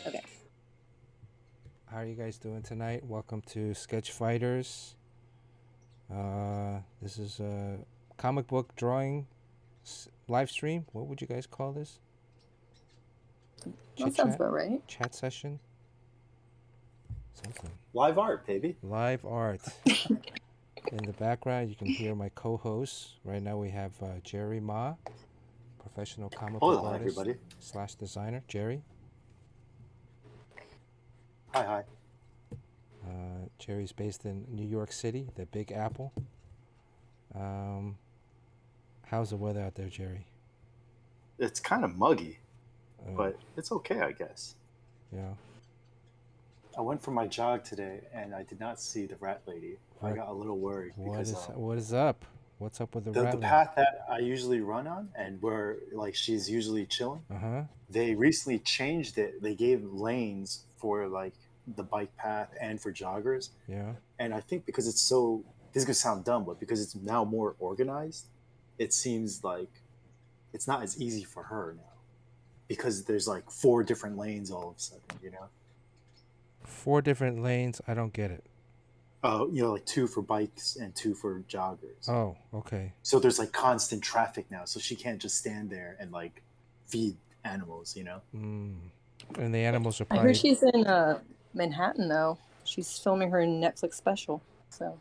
Okay. How are you guys doing tonight? Welcome to Sketch Fighters. This is a comic book drawing live stream. What would you guys call this? That sounds about right. Chat session? Something. Live art, baby. Live art. In the background, you can hear my co-hosts. Right now we have Jerry Ma, professional comic book artist everybody. / designer. Jerry. Hi. Jerry's based in New York City, the Big Apple. How's the weather out there, Jerry? It's kind of muggy, but it's okay, I guess. Yeah. I went for my jog today, and I did not see the rat lady. I got a little worried because what is up? What's up with the rat lady? The path that I usually run on, and where she's usually chilling. They recently changed it. They gave lanes for the bike path and for joggers. Yeah. And I think because it's so, this is gonna sound dumb, but because it's now more organized, it seems like it's not as easy for her now, because there's 4 different lanes all of a sudden, 4 different lanes. I don't get it. 2 for bikes and 2 for joggers. Oh, okay. So there's constant traffic now, so she can't just stand there and feed animals, And the animals are probably... I heard she's in Manhattan though. She's filming her Netflix special. So.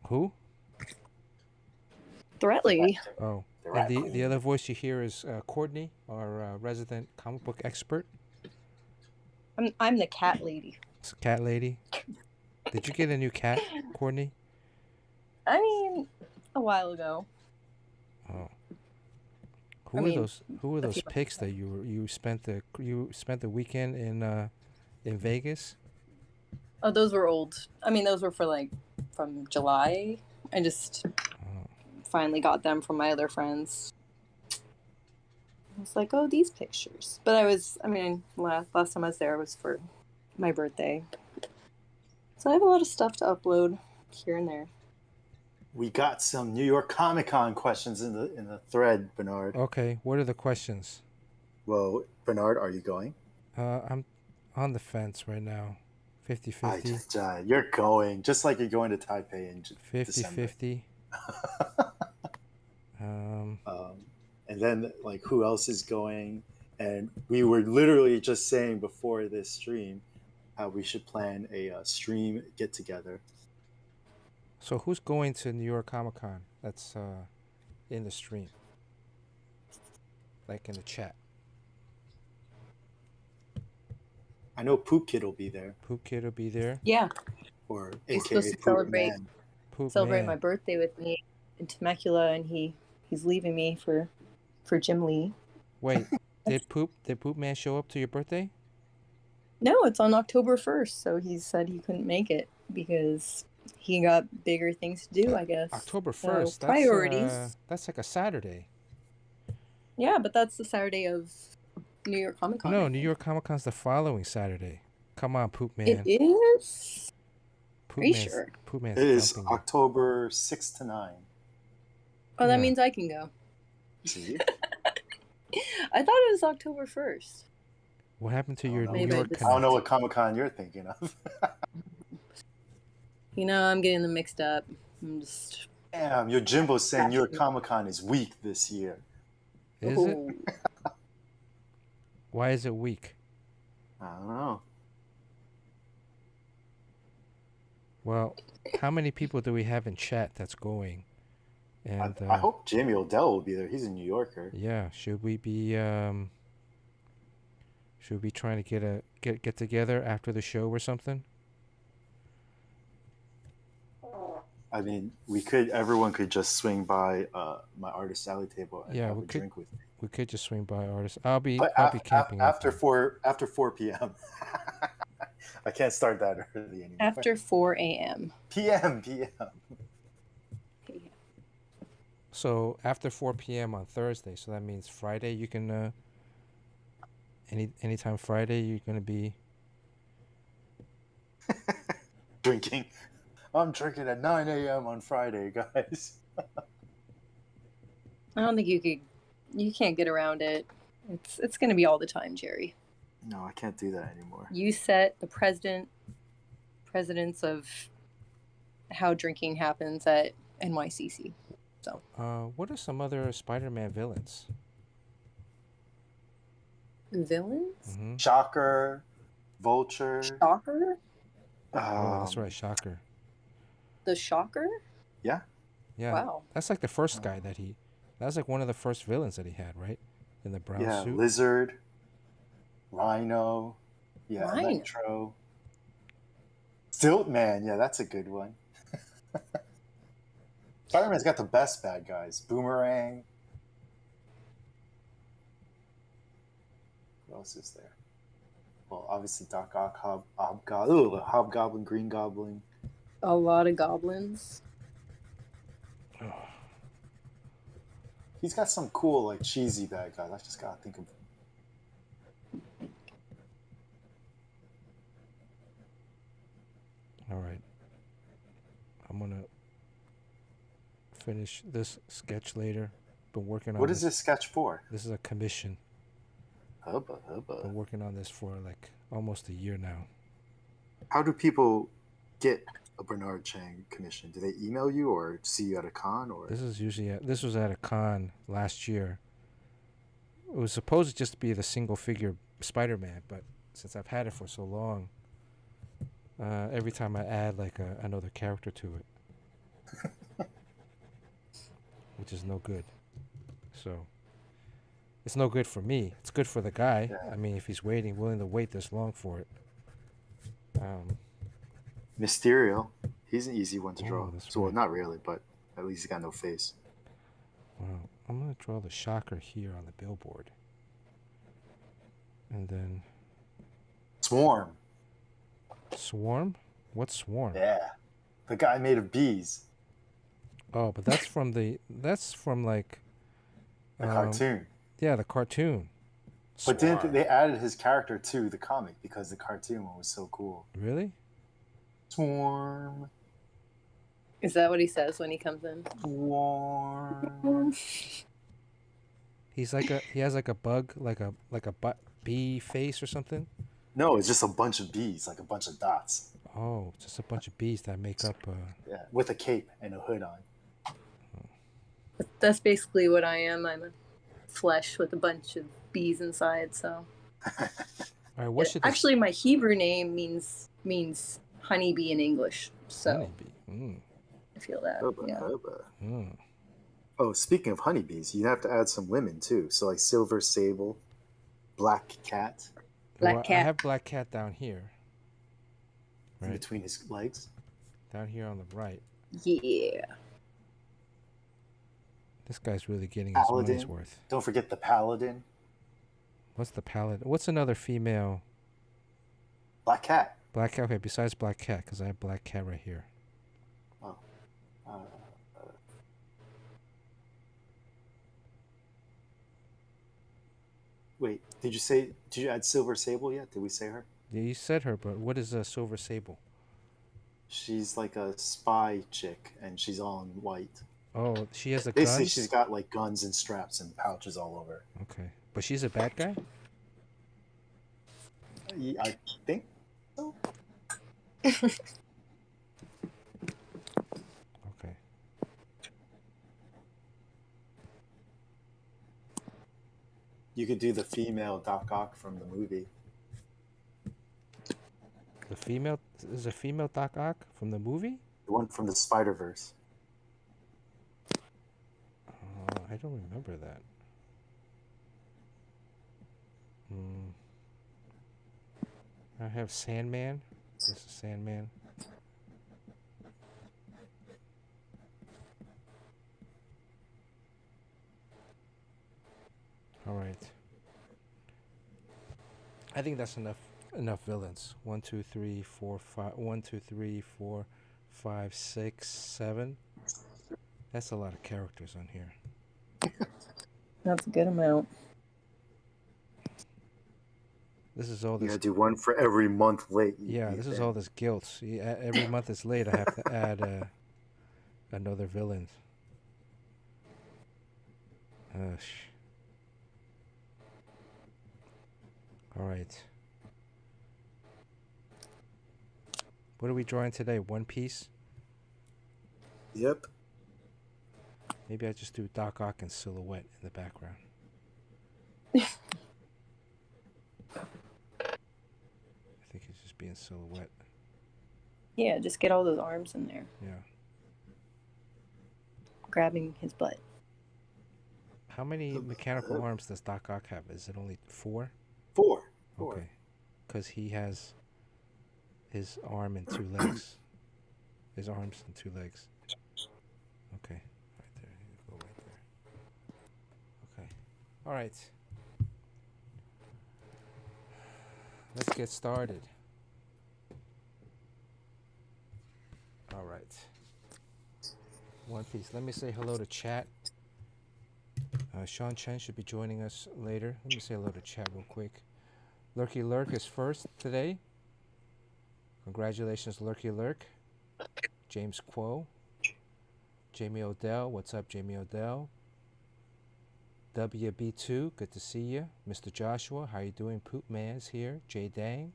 Who? The rat lady. Oh. And the other voice you hear is Courtney, our resident comic book expert. I'm the cat lady. It's cat lady. Did you get a new cat, Courtney? I mean, a while ago. Oh. Who were those pics that you spent the weekend in Vegas? Oh, those were old. I mean, those were from July. I just finally got them from my other friends. I was like, oh, these pictures. But last time I was there was for my birthday. So I have a lot of stuff to upload here and there. We got some New York Comic Con questions in the thread, Bernard. Okay, what are the questions? Well, Bernard, are you going? I'm on the fence right now. 50-50. You're going, just like you're going to Taipei in 50-50. And then who else is going? And we were literally just saying before this stream how we should plan a stream get together. So who's going to New York Comic Con? That's in the stream, in the chat. I know Poop Kid will be there. Poop Kid will be there. Yeah. Or he's AKA supposed to Poop celebrate my birthday with me in Temecula, and he's leaving me for Jim Lee. Wait, did Poop Man show up to your birthday? No, it's on October 1st, so he said he couldn't make it because he got bigger things to do, I guess. October 1st. So, priorities. That's like a Saturday. Yeah, but that's the Saturday of New York Comic Con. No, New York Comic Con's the following Saturday. Come on, Poop Man. It is? Are you sure? Poop Man's it is October 6 to 9. Oh, that means I can go. See? I thought it was October 1st. What happened to your New York Connect? I don't know what Comic Con you're thinking of. I'm getting them mixed up. I'm just... Damn, your Jimbo's saying your Comic Con is weak this year. Is it? Why is it weak? I don't know. Well, how many people do we have in chat that's going? And I hope Jamie Odell will be there. He's a New Yorker. Yeah. Should we be trying to get together after the show or something? I mean, everyone could just swing by my Artist Alley table and have a drink with me. We could just swing by Artist. I'll be camping after 4 p.m. I can't start that early anymore. After 4 a.m. p.m. So after 4 p.m. on Thursday, so that means Friday you can anytime Friday you're gonna be drinking. I'm drinking at 9 a.m. on Friday, guys. I don't think you can't get around it. It's gonna be all the time, Jerry. No, I can't do that anymore. You set the presidents of how drinking happens at NYCC. So. What are some other Spider-Man villains? Villains? Mm-hmm. Shocker, Vulture. Shocker? Oh, that's right, Shocker. The Shocker? Yeah. Yeah. Wow. That's like the first guy that was like one of the first villains that he had, right? In the brown suit. Lizard, Rhino, Rhino. Electro. Stiltman, that's a good one. Spider-Man's got the best bad guys. Boomerang. Who else is there? Well, obviously Doc Ock, Hobgoblin, Green Goblin. A lot of goblins. He's got some cool, like, cheesy bad guys. I just gotta think of. All right. I'm gonna finish this sketch later. Been working on. What is this sketch for? This is a commission. Hubba. Been working on this for like almost a year now. How do people get a Bernard Chang commission? Do they email you or see you at a con? Or this was at a con last year. It was supposed to just be the single figure Spider-Man, but since I've had it for so long, every time I add like another character to it, which is no good. So it's no good for me. It's good for the guy. Yeah. I mean, if he's willing to wait this long for it. Mysterio, he's an easy one to draw. Well, right. Not really, but at least he's got no face. Well, I'm gonna draw the Shocker here on the billboard, and then Swarm. Swarm? What's Swarm? Yeah, the guy made of bees. Oh, but that's from like the cartoon. Yeah, the cartoon. But didn't they added his character to the comic because the cartoon one was so cool? Really? Swarm. Is that what he says when he comes in? Swarm. He has like a bug, like a bee face or something? No, it's just a bunch of bees, like a bunch of dots. Oh, just a bunch of bees that make up yeah, with a cape and a hood on. That's basically what I am. I'm a flesh with a bunch of bees inside, so. All right, actually, my Hebrew name means honeybee in English, so. Honeybee. I feel that. Yeah. Oh, speaking of honeybees, you have to add some women too. So like Silver Sable, Black Cat. Black Cat. I have Black Cat down here. Right. In between his legs. Down here on the right. Yeah. This guy's really getting his money's worth. Don't forget the Paladin. What's the Paladin? What's another female? Black Cat. Black Cat. Okay, besides Black Cat, because I have Black Cat right here. Oh. Wait, did you add Silver Sable yet? Did we say her? Yeah, you said her, but what is a Silver Sable? She's like a spy chick, and she's all in white. Oh, she has a gun? Basically, she's got like guns and straps and pouches all over. Okay. But she's a bad guy? I think so. Okay. You could do the female Doc Ock from the movie. The female is a female Doc Ock from the movie? The one from the Spider-Verse. I don't remember that. I have Sandman. This is Sandman. All right. I think that's enough villains. 1, 2, 3, 4, 5. 1, 2, 3, 4, 5, 6, 7. That's a lot of characters on here. That's a good amount. This is all this. You gotta do one for every month late. Yeah, this is all this guilt. Every month it's late, I have to add another villain. All right. What are we drawing today? One Piece? Yep. Maybe I just do Doc Ock and silhouette in the background. I think he's just being silhouette. Yeah, just get all those arms in there, Yeah. grabbing his butt. How many mechanical arms does Doc Ock have? Is it only 4? 4. Okay. Because he has his arm and 2 legs. His arms and 2 legs. Okay. Right there. You go right there. Okay. All right. Let's get started. All right. One Piece. Let me say hello to chat. SEAN CHEN should be joining us later. Let me say hello to chat real quick. Lurky Lurk is first today. Congratulations, Lurky Lurk. James Quo. Jamie Odell. What's up, Jamie Odell? WB2, good to see you. Mr. Joshua, how you doing? Poop Man's here. Jay Dang.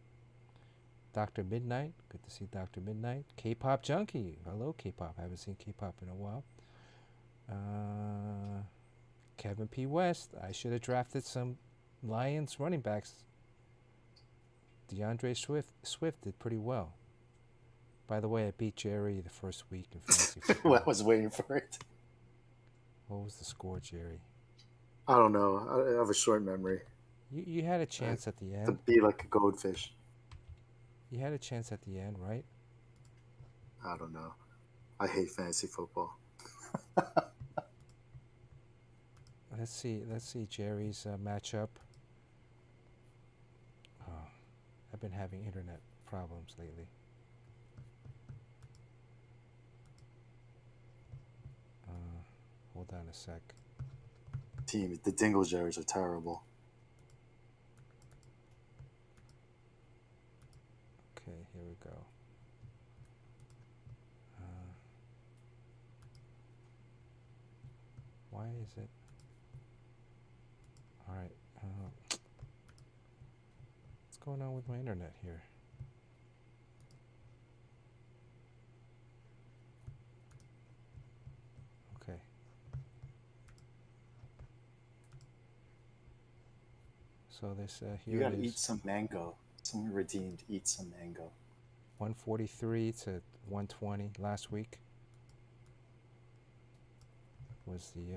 Dr. Midnight, good to see Dr. Midnight. K-Pop Junkie, hello K-Pop. I haven't seen K-Pop in a while. Kevin P. West, I should have drafted some Lions running backs. DeAndre Swift did pretty well. By the way, I beat Jerry the first week in fantasy football. Well, I was waiting for it. What was the score, Jerry? I don't know. I have a short memory. You had a chance at the To end. be like a goldfish. You had a chance at the end, right? I don't know. I hate fantasy football. Let's see Jerry's matchup. Oh, I've been having internet problems lately. Hold on a sec. Team, the Dinglejerries are terrible. Okay, here we go. Why is it? All right. What's going on with my internet here? Okay. So this You here gotta it eat is. some mango. Someone redeemed eat some mango. 143 to 120 last week was the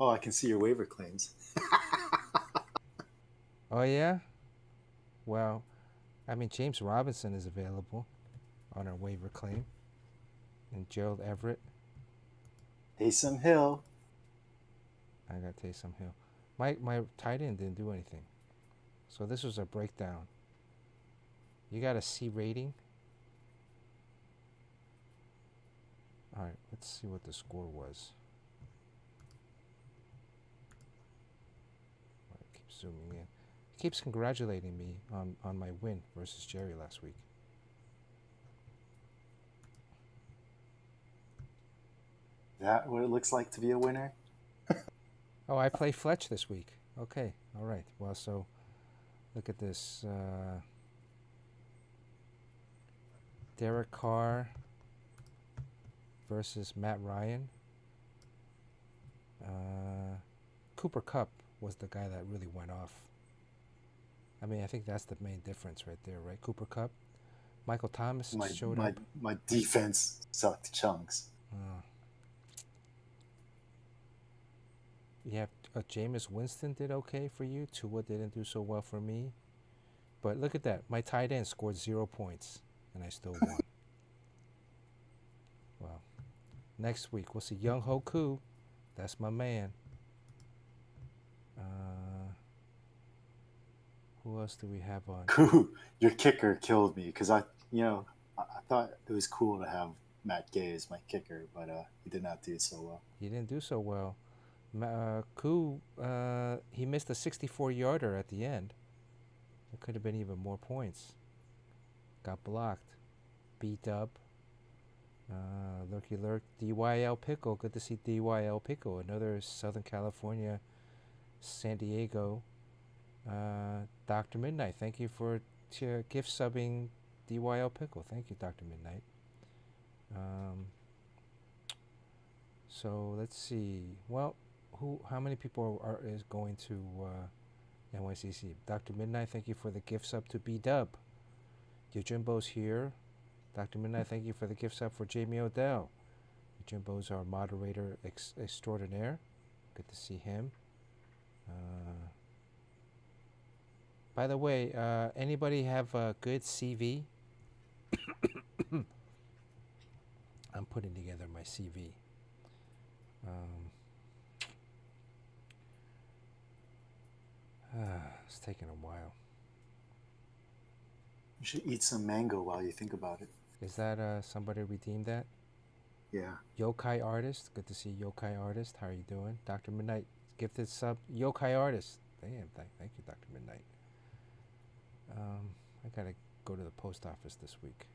Oh, I can see your waiver claims. Oh yeah? Well, I mean James Robinson is available on our waiver claim. And Gerald Everett. Taysom Hill. I got Taysom Hill. My tight end didn't do anything. So this was a breakdown. You got a C rating? All right, let's see what the score was. All right, keep zooming in. He keeps congratulating me on my win versus Jerry last week. That what it looks like to be a winner? Oh, I play Fletch this week. Okay, all right. Well, so look at this. Derek Carr versus Matt Ryan. Cooper Kupp was the guy that really went off. I mean, I think that's the main difference right there, right? Cooper Kupp. Michael Thomas showed up. My defense sucked chunks. You have Jameis Winston did okay for you. Tua didn't do so well for me. But look at that. My tight end scored 0 points, and I still won. Well, next week we'll see Young Ho Koo. That's my man. Who else do we have on? Cool. Your kicker killed me because I thought it was cool to have Matt Gay as my kicker, but he did not do so well. He didn't do so well. Koo, he missed a 64-yarder at the end. It could have been even more points. Got blocked. B-Dub. Lurky Lurk. DYL Pickle. Good to see DYL Pickle. Another Southern California, San Diego Dr. Midnight, thank you for gift subbing DYL Pickle. Thank you, Dr. Midnight. So let's see. Well, how many people is going to NYCC? Dr. Midnight, thank you for the gift sub to B-Dub. Yojimbo's here. Dr. Midnight, thank you for the gift sub for Jamie Odell. Yojimbo's our moderator extraordinaire. Good to see him. By the way, anybody have a good CV? I'm putting together my CV. It's taking a while. You should eat some mango while you think about it. Is that somebody redeemed that? Yeah. Yokai Artist. Good to see Yokai Artist. How are you doing? Dr. Midnight gifted sub. Yokai Artist. Damn, thank you, Dr. Midnight. I gotta go to the post office this week.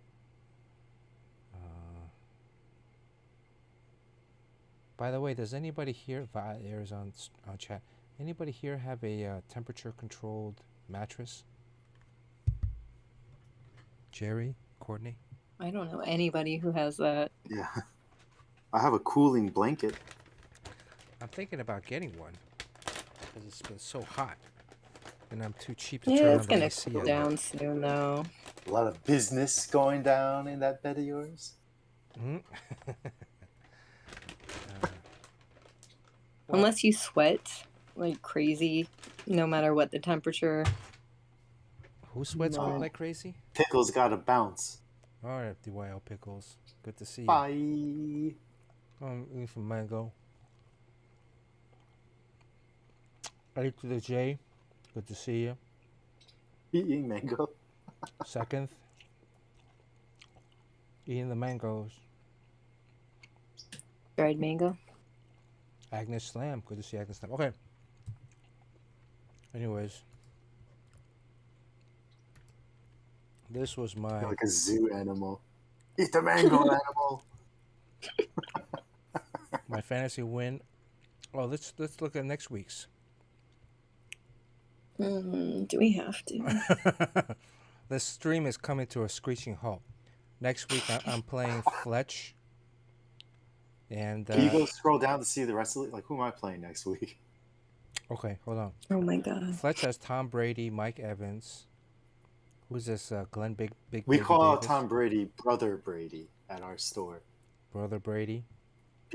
By the way, does anybody here, airs on chat, anybody here have a temperature-controlled mattress? Jerry? Courtney? I don't know anybody who has that. Yeah. I have a cooling blanket. I'm thinking about getting one because it's been so hot, and I'm too cheap to Yeah, turn it's on the gonna AC. cool down soon, though. A lot of business going down in that bed of yours. Mm-hmm. Unless you sweat like crazy, no matter what the temperature. Who sweats No. like crazy? Pickles gotta bounce. All right, DYL Pickles. Good to see you. Bye. Eating some mango. Eddie to the J. Good to see you. Eating mango. Second. Eating the mangoes. Dried mango. Agnes Slam. Good to see Agnes Slam. Okay. Anyways. This was my... You're like a zoo animal. Eat the mango, animal. my fantasy win. Oh, let's look at next week's. Do we have to? The stream is coming to a screeching halt. Next week I'm playing Fletch. And Can you go scroll down to see the rest of it? Like, who am I playing next week? okay, hold on. Oh my god. Fletch has Tom Brady, Mike Evans. Who's this? Glenn Big We Baby call Davis? Tom Brady Brother Brady at our store. Brother Brady.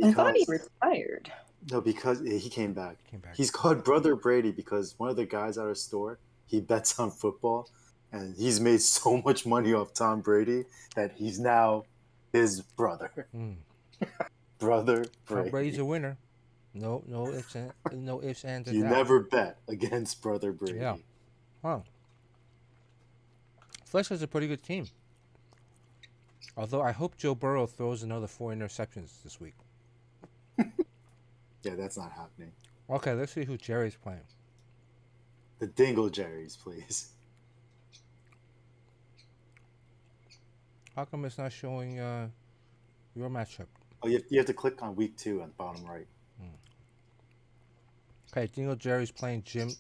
I thought he retired. No, because he came back. Came back. He's called Brother Brady because one of the guys at our store, he bets on football, and he's made so much money off Tom Brady that he's now his brother. Brother Brady. Tom Brady's a winner. No ifs, ands, or You doubts. never bet against Brother Brady. Yeah. Huh. Fletch has a pretty good team. Although I hope Joe Burrow throws another 4 interceptions this week. Yeah, that's not happening. Okay, let's see who Jerry's playing. The Dingle Jerry's, please. How come it's not showing your matchup? Oh, you have to click on week 2 at the bottom right. Okay, Dingle Jerry's playing Jim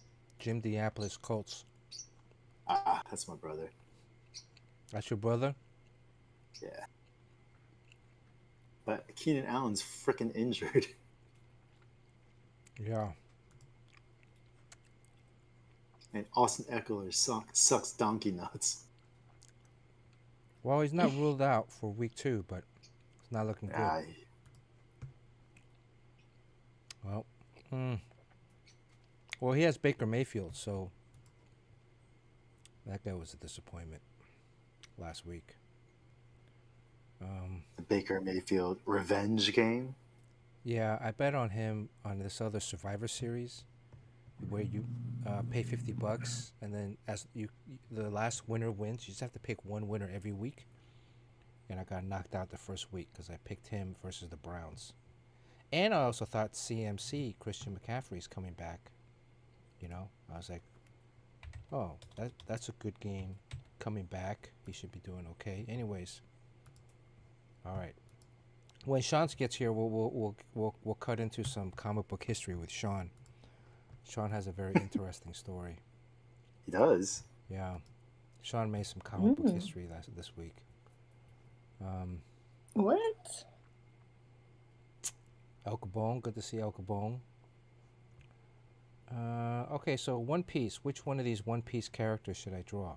Diapolis Colts. Ah, that's my brother. That's your brother? Yeah. But Keenan Allen's freaking injured. Yeah. And Austin Eckler sucks donkey nuts. Well, he's not ruled out for week 2, but it's not looking good. Aye. Well, he has Baker Mayfield, so that guy was a disappointment last week. The Baker Mayfield revenge game. Yeah, I bet on him on this other Survivor Series, where you pay $50, and then the last winner wins. You just have to pick one winner every week. And I got knocked out the first week because I picked him versus the Browns. And I also thought CMC, Christian McCaffrey's coming back. You know, I was like, oh, that's a good game. Coming back, he should be doing okay. Anyways, all right. When Sean gets here, we'll cut into some comic book history with Sean. Sean has a very interesting story. He does. Yeah. Sean made some comic book Mm. history this week. What? El Capone, good to see El Capone. Okay, so One Piece. Which one of these One Piece characters should I draw?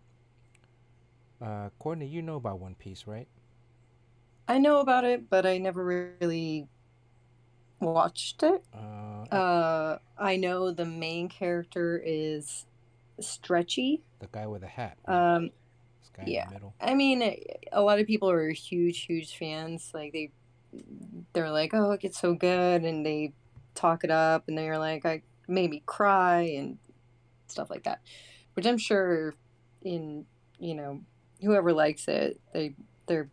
Courtney, you know about One Piece, right? I know about it, but I never really watched it. I know the main character is Stretchy. The guy with the hat. Right? This guy in Yeah. the middle. I mean, a lot of people are huge fans. Like they're like, oh, it gets so good, and they talk it up, and they're like, I made me cry and stuff like that. Which I'm sure, in whoever likes it, they're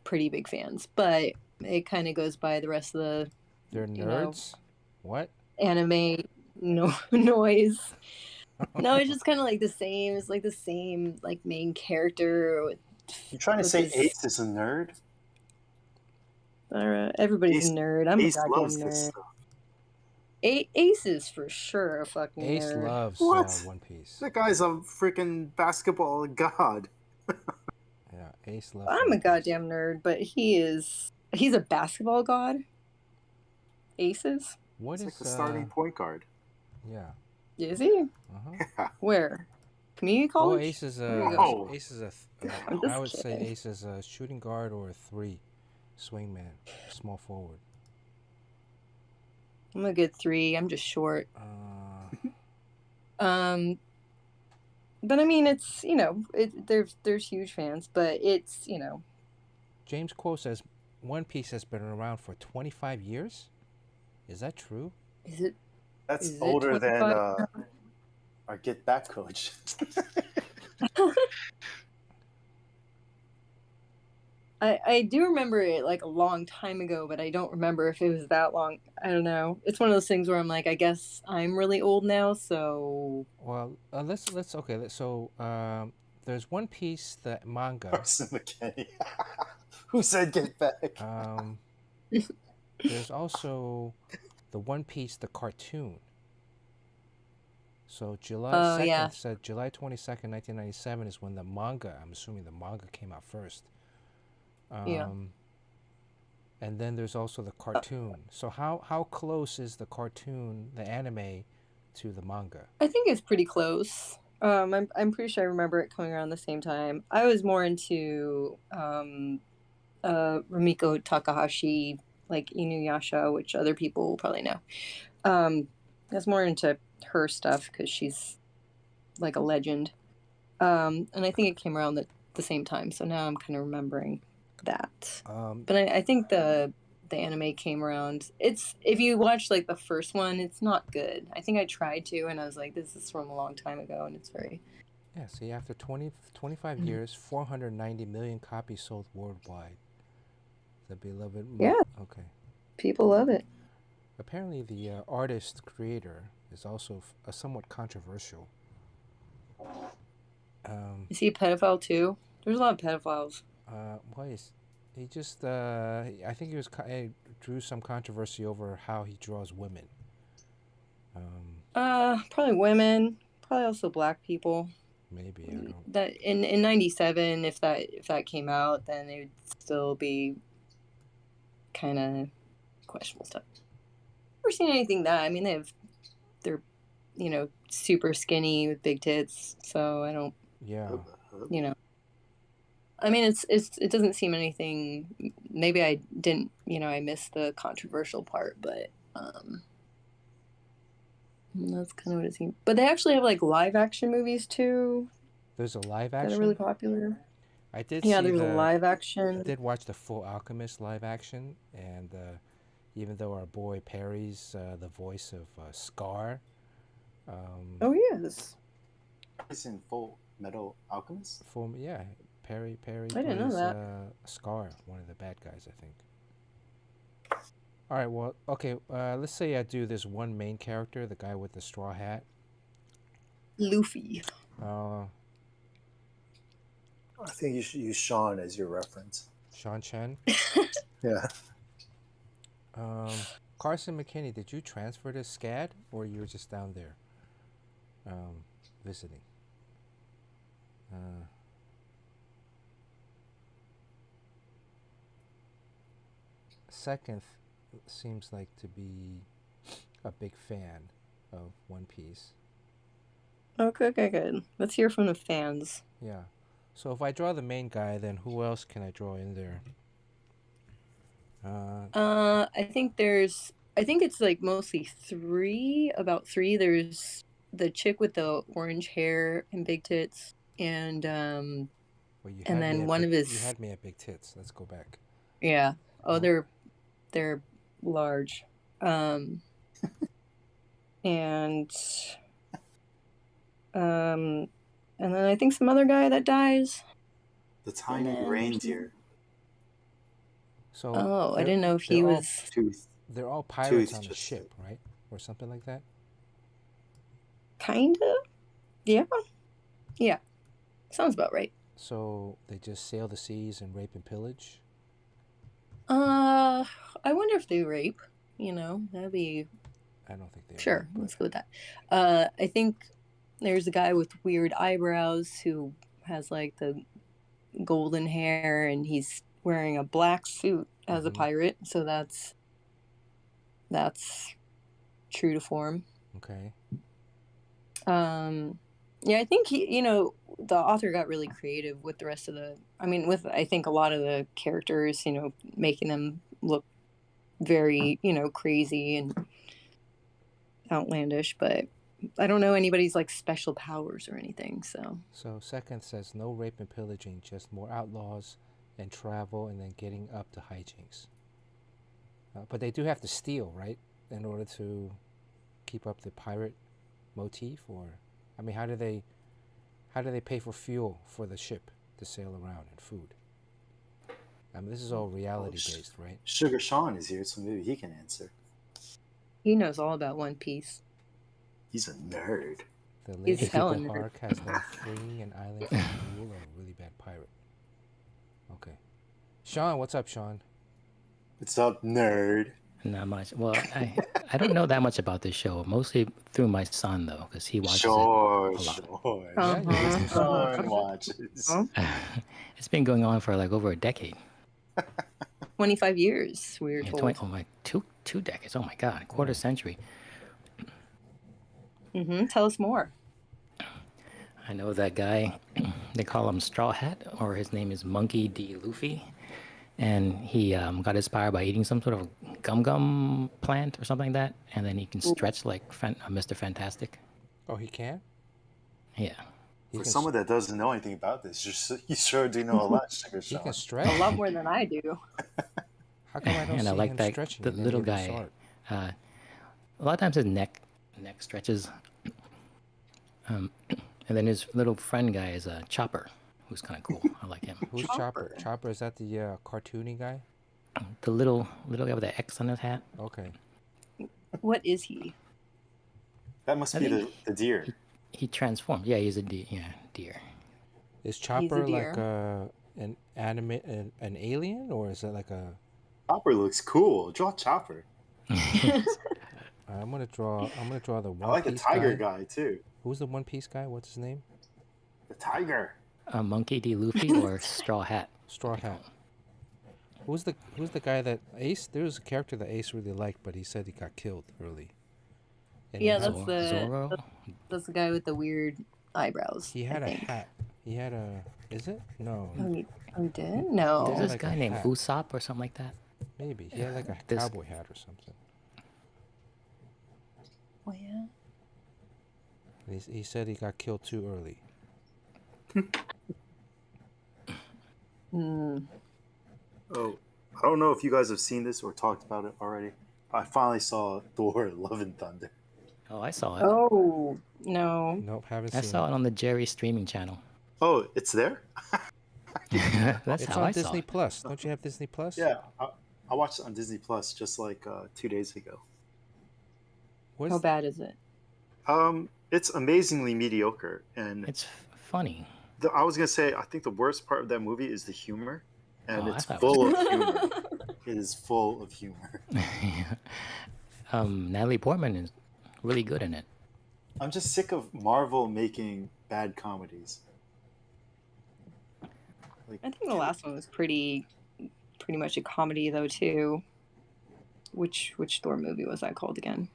pretty big fans. But it kind of goes by the rest of the They're nerds. What? anime noise. No, it's just kind of like the same. It's like the same like main character. You're trying to say Ace is a nerd? Everybody's Ace- a nerd. I'm Ace a goddamn loves this nerd. stuff. Ace is for sure a fucking Ace nerd. loves What? One Piece. That guy's a freaking basketball god. Yeah, Ace loves. I'm One a Piece. goddamn nerd, but he's a basketball god. Ace is? What It's is like the starting point guard. Yeah. Is he? Uh-huh. Where? Community Well, college? Ace is Where you a. go? Ace is a. I'm just I would say kidding. Ace is a shooting guard or a 3, swingman, small forward. I'm a good 3. I'm just short. But I mean, it's there's huge fans, but it's James Quo says One Piece has been around for 25 years. Is that true? is it? That's Is it older than 25? our Get Back coach. I do remember it like a long time ago, but I don't remember if it was that long. I don't know. It's one of those things where I'm like, I guess I'm really old now, so. Well, let's okay. So there's One Piece, the manga. Carson McKenny. Who said Get Back? There's also the One Piece, the cartoon. So July 2nd, yeah. said July 22nd, 1997 is when the manga, I'm assuming the manga came out first. Yeah. And then there's also the cartoon. So how close is the cartoon, the anime, to the manga? I think it's pretty close. I'm pretty sure I remember it coming around the same time. I was more into Rumiko Takahashi, like Inuyasha, which other people will probably know. I was more into her stuff because she's like a legend. And I think it came around the same time. So now I'm kind of remembering that. But I think the anime came around. It's, if you watch like the first one, it's not good. I think I tried to, and I was like, this is from a long time ago, and it's very. Yeah, see, after 25 years, 490 million copies sold worldwide. The beloved. Yeah. Okay. People love it. Apparently, the artist creator is also somewhat controversial. Is he a pedophile too? There's a lot of pedophiles. Why is he just? I think he was drew some controversy over how he draws women. Probably women. Probably also black people. Maybe I don't. That in '97, if that came out, then it would still be kind of questionable stuff. Never seen anything that. I mean, they're super skinny with big tits, so I don't. Yeah. I mean, it doesn't seem anything. Maybe I didn't. I missed the controversial part, but that's kind of what it seemed. But they actually have like live action movies too. There's a live That action. are really popular. I did. Yeah, see there's a live action. I did watch the Full Alchemist live action, and even though our boy Perry's the voice of Scar. Oh yes. He's in Full Metal Alchemist. Perry. I didn't know that. Scar, one of the bad guys, I think. All right. Well, okay. Let's say I do this one main character, the guy with the straw hat. Luffy. I think you should use Sean as your reference. SEAN CHEN. Yeah. Carson McKinney, did you transfer to SCAD or you were just down there visiting? Uh, Second seems like to be a big fan of One Piece. Okay, good. Let's hear from the fans. Yeah. So if I draw the main guy, then who else can I draw in there? I think it's like mostly about three. There's the chick with the orange hair and big tits, and Well, and then one of his. You had me at big tits. Let's go back. Yeah. Oh, Oh. they're large. And and then I think some other guy that dies. The tiny reindeer. So I didn't know if he was. They're all pirates on the ship, right, or something like that. Kinda. Yeah. Yeah. Sounds about right. So they just sail the seas and rape and pillage. I wonder if they rape. That'd be. I don't think they. Sure, rape, let's go with that. I think there's a guy with weird eyebrows who has like the golden hair, and he's wearing a black suit as a pirate. So that's true to form. Okay. Yeah, I think the author got really creative with the rest of with I think a lot of the characters, making them look very, crazy and outlandish, but I don't know anybody's like special powers or anything, so. So second says no rape and pillaging, just more outlaws and travel and then getting up to hijinks. But they do have to steal, right, in order to keep up the pirate motif, or how do they pay for fuel for the ship to sail around and food? This is all reality based, right? Sugar Sean is here, so maybe he can answer. He knows all about One Piece. He's a nerd. The Lady of the Ark has them freeing an island from the rule of a really bad pirate. Okay. Sean, what's up, Sean? What's up, nerd? Not much. Well, I don't know that much about this show. Mostly through my son, though, because he watches it a lot. Sure. Yeah, Son watches. It's been going on for like over a decade. 25 years. We're Yeah, told. two decades. Oh my God, a quarter century. Tell us more. I know that guy. They call him Straw Hat, or his name is Monkey D. Luffy. And he got inspired by eating some sort of gum plant or something like that, and then he can stretch like Mr. Fantastic. Oh, he can? Yeah. For someone that doesn't know anything about this, you sure do know a lot, Sugar Sean. He can stretch? A lot more than I do. How come I don't see him stretching? The little guy. A lot of times his neck stretches. And then his little friend guy is Chopper, who's kind of cool. I like him. Who's Chopper? Chopper, is that the cartoony guy? The little guy with the X on his hat. Okay. What is he? That must be the deer. He transformed. Yeah, he's a deer. Yeah, deer. Is Chopper like an alien, or is it like a? Chopper looks cool. Draw Chopper. I'm gonna draw the One Piece. I like the tiger guy too. Who's the One Piece guy? What's his name? The tiger. Monkey D. Luffy or Straw Hat? Straw Hat. Who's the guy that Ace? There was a character that Ace really liked, but he said he got killed early. And Yeah, Zorro? that's the guy with the weird eyebrows. He had a hat. He had a. Is it? No. Oh, he did? No. There's this like guy named Usopp or something like that. Maybe he had like a cowboy hat or something. Oh yeah. He said he got killed too early. Oh, I don't know if you guys have seen this or talked about it already. I finally saw Thor: Love and Thunder. Oh, I saw it. Oh no. Nope, haven't seen I saw it on the Jerry streaming channel. Oh, it's there? That's It's how on I saw Disney it. Plus. Don't you have Disney Plus? Yeah, I watched it on Disney Plus just like 2 days ago. How bad is it? It's amazingly mediocre, and It's funny. I was gonna say I think the worst part of that movie is the humor, and Oh, I it's thought it full of humor. It is full of humor. Natalie Portman is really good in it. I'm just sick of Marvel making bad comedies. Like, I think the last one was pretty much a comedy though too. Which Thor movie was that called again?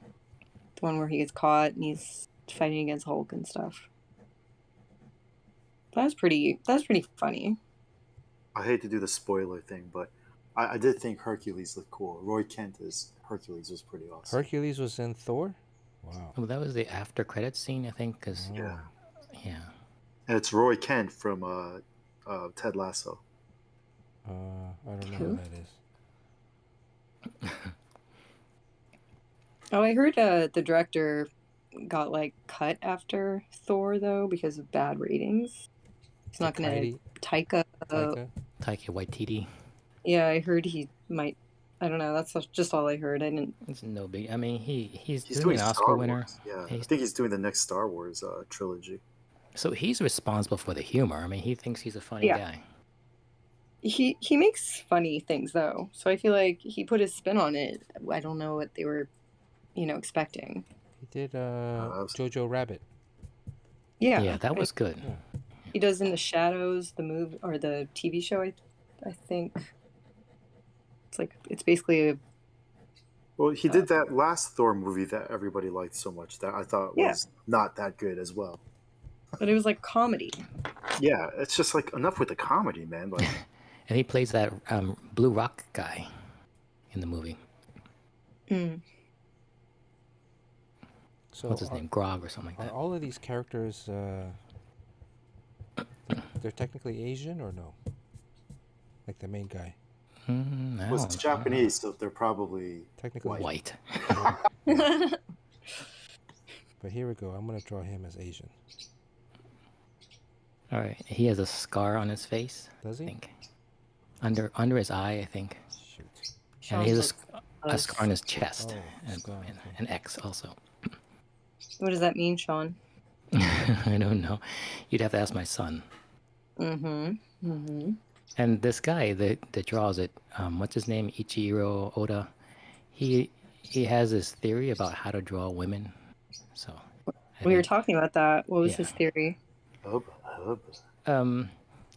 The one where he gets caught and he's fighting against Hulk and stuff. That was pretty funny. I hate to do the spoiler thing, but I did think Hercules looked cool. Roy Kent as Hercules was pretty awesome. Hercules was in Thor? Wow. Well, that was the after credits scene, I think, because Yeah. yeah. And it's Roy Kent from Ted Lasso. I don't know Who? who that is. Oh, I heard the director got like cut after Thor though because of bad ratings. He's not gonna Taika. Taika? Taika Waititi. Yeah, I heard he might. I don't know. That's just all I heard. I didn't. It's no big. I mean, he's He's doing doing an Oscar Star winner. Wars. Yeah, I He's- think he's doing the next Star Wars trilogy. So he's responsible for the humor. I mean, he thinks he's a funny Yeah. guy. He makes funny things though, so I feel like he put his spin on it. I don't know what they were, expecting. He did was- Jojo Rabbit. Yeah, Yeah, that was good. He does In the Shadows, the movie or the TV show. I think it's basically a Well, he did that last Thor movie that everybody liked so much that I thought Yeah. was not that good as well. but it was like comedy. Yeah, it's just like enough with the comedy, man. Like, And he plays that Blue Rock guy in the movie. Mm. So What's his name? Grog or something Are like that. all of these characters, they're technically Asian or no? Like the main guy? I was don't it's know. Japanese, so they're probably Technically White. But here we go. I'm going to draw him as Asian. All right. He has a scar on his face. Does I he? think. Under his eye, I think. Shoot. And he has Sounds a scar on his chest. Oh, and scar, okay. an X also. What does that mean, Sean? I don't know. You'd have to ask my son. Mm-hmm. And this guy that draws it, what's his name? Ichiro Oda. He has this theory about how to draw women. So We were talking about that. What was Yeah. his theory? hub. I don't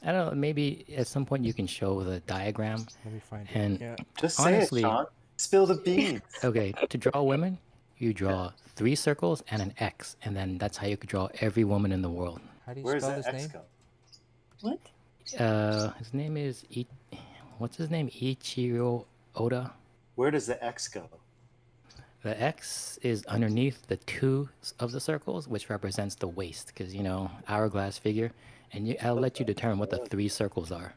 know. Maybe at some point you can show the diagram. Let me find it. And Yeah. Just Honestly- say it, Sean. Spill the beans. okay, to draw women, you draw 3 circles and an X, and then that's how you could draw every woman in the world. How do you Where's spell that his X name? go? What? His name is what's his name? Ichiro Oda. Where does the X go? The X is underneath the 2 of the circles, which represents the waist, because hourglass figure. And I'll let you determine what the 3 circles are.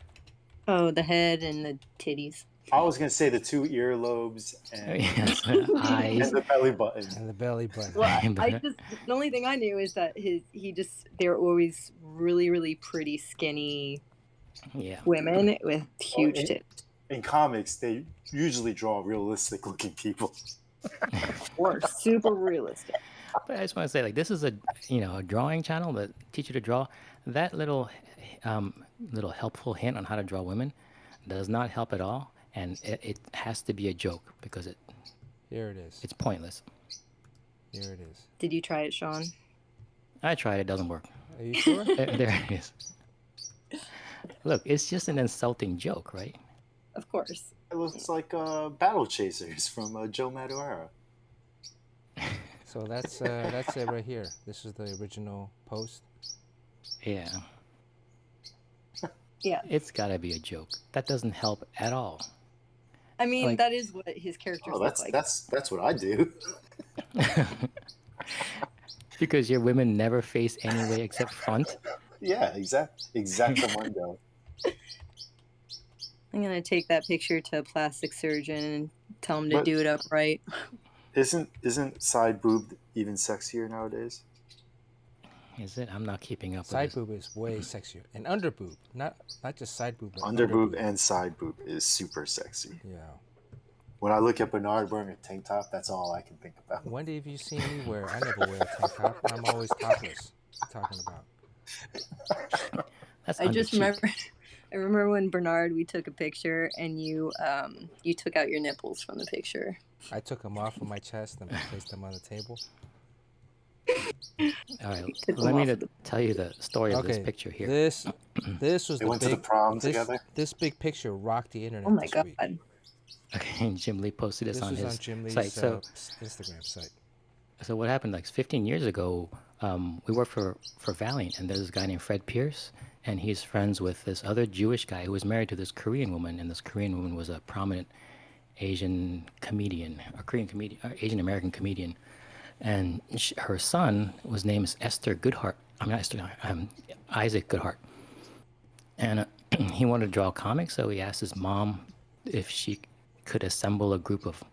Oh, the head and the titties. I was gonna say the 2 earlobes and, Yes, and eyes. the belly button. And the belly button. Well, But- the only thing I knew is that they're always really, really pretty skinny Yeah. women with huge it- tits. In comics, they usually draw realistic-looking people. Or super realistic. But I just want to say, like, this is a drawing channel that teach you to draw. That little helpful hint on how to draw women does not help at all, and it has to be a joke because Here it is. it's pointless. Here it is. Did you try it, Sean? I tried, it doesn't work. Are you sure? There it is. Look, it's just an insulting joke, right? Of course. It looks like Battle Chasers from Joe Madureira. So that's it right here. This is the original post. Yeah. Yeah. It's got to be a joke. That doesn't help at all. I mean, Like- that is what his characters Oh, look like. that's what I do. Because your women never face any way except front. Yeah, exactamundo. I'm gonna take that picture to a plastic surgeon and tell him to But- do it upright. Isn't side boob even sexier nowadays? Is it? I'm not keeping up Side with this. boob is way sexier. And under boob, not just side boob, but Under boob and side boob is super sexy. Yeah. When I look at Bernard wearing a tank top, that's all I can think about. When have you seen me wear? I never wear a tank top. I'm always topless. What are you talking about? That's I just under cheek. remember. I remember when Bernard, we took a picture and you took out your nipples from the picture. I took them off of my chest and I placed them on the table. All right, Took them let me off of the tell you the story of this Okay, picture here. this was They the went to the big prom this together. this big picture rocked the Oh internet my this god. week. Okay, Jim Lee posted this This on was on his Jim site. Lee's So, Instagram site. so what happened? Like 15 years ago, we worked for Valiant, and there's this guy named Fred Pierce, and he's friends with this other Jewish guy who was married to this Korean woman, and this Korean woman was a prominent Asian comedian, or Korean comedian, or Asian American comedian, and her son was named Esther Goodhart. I mean, not Esther, no, Isaac Goodhart, and he wanted to draw comics, so he asked his mom if she could assemble a group of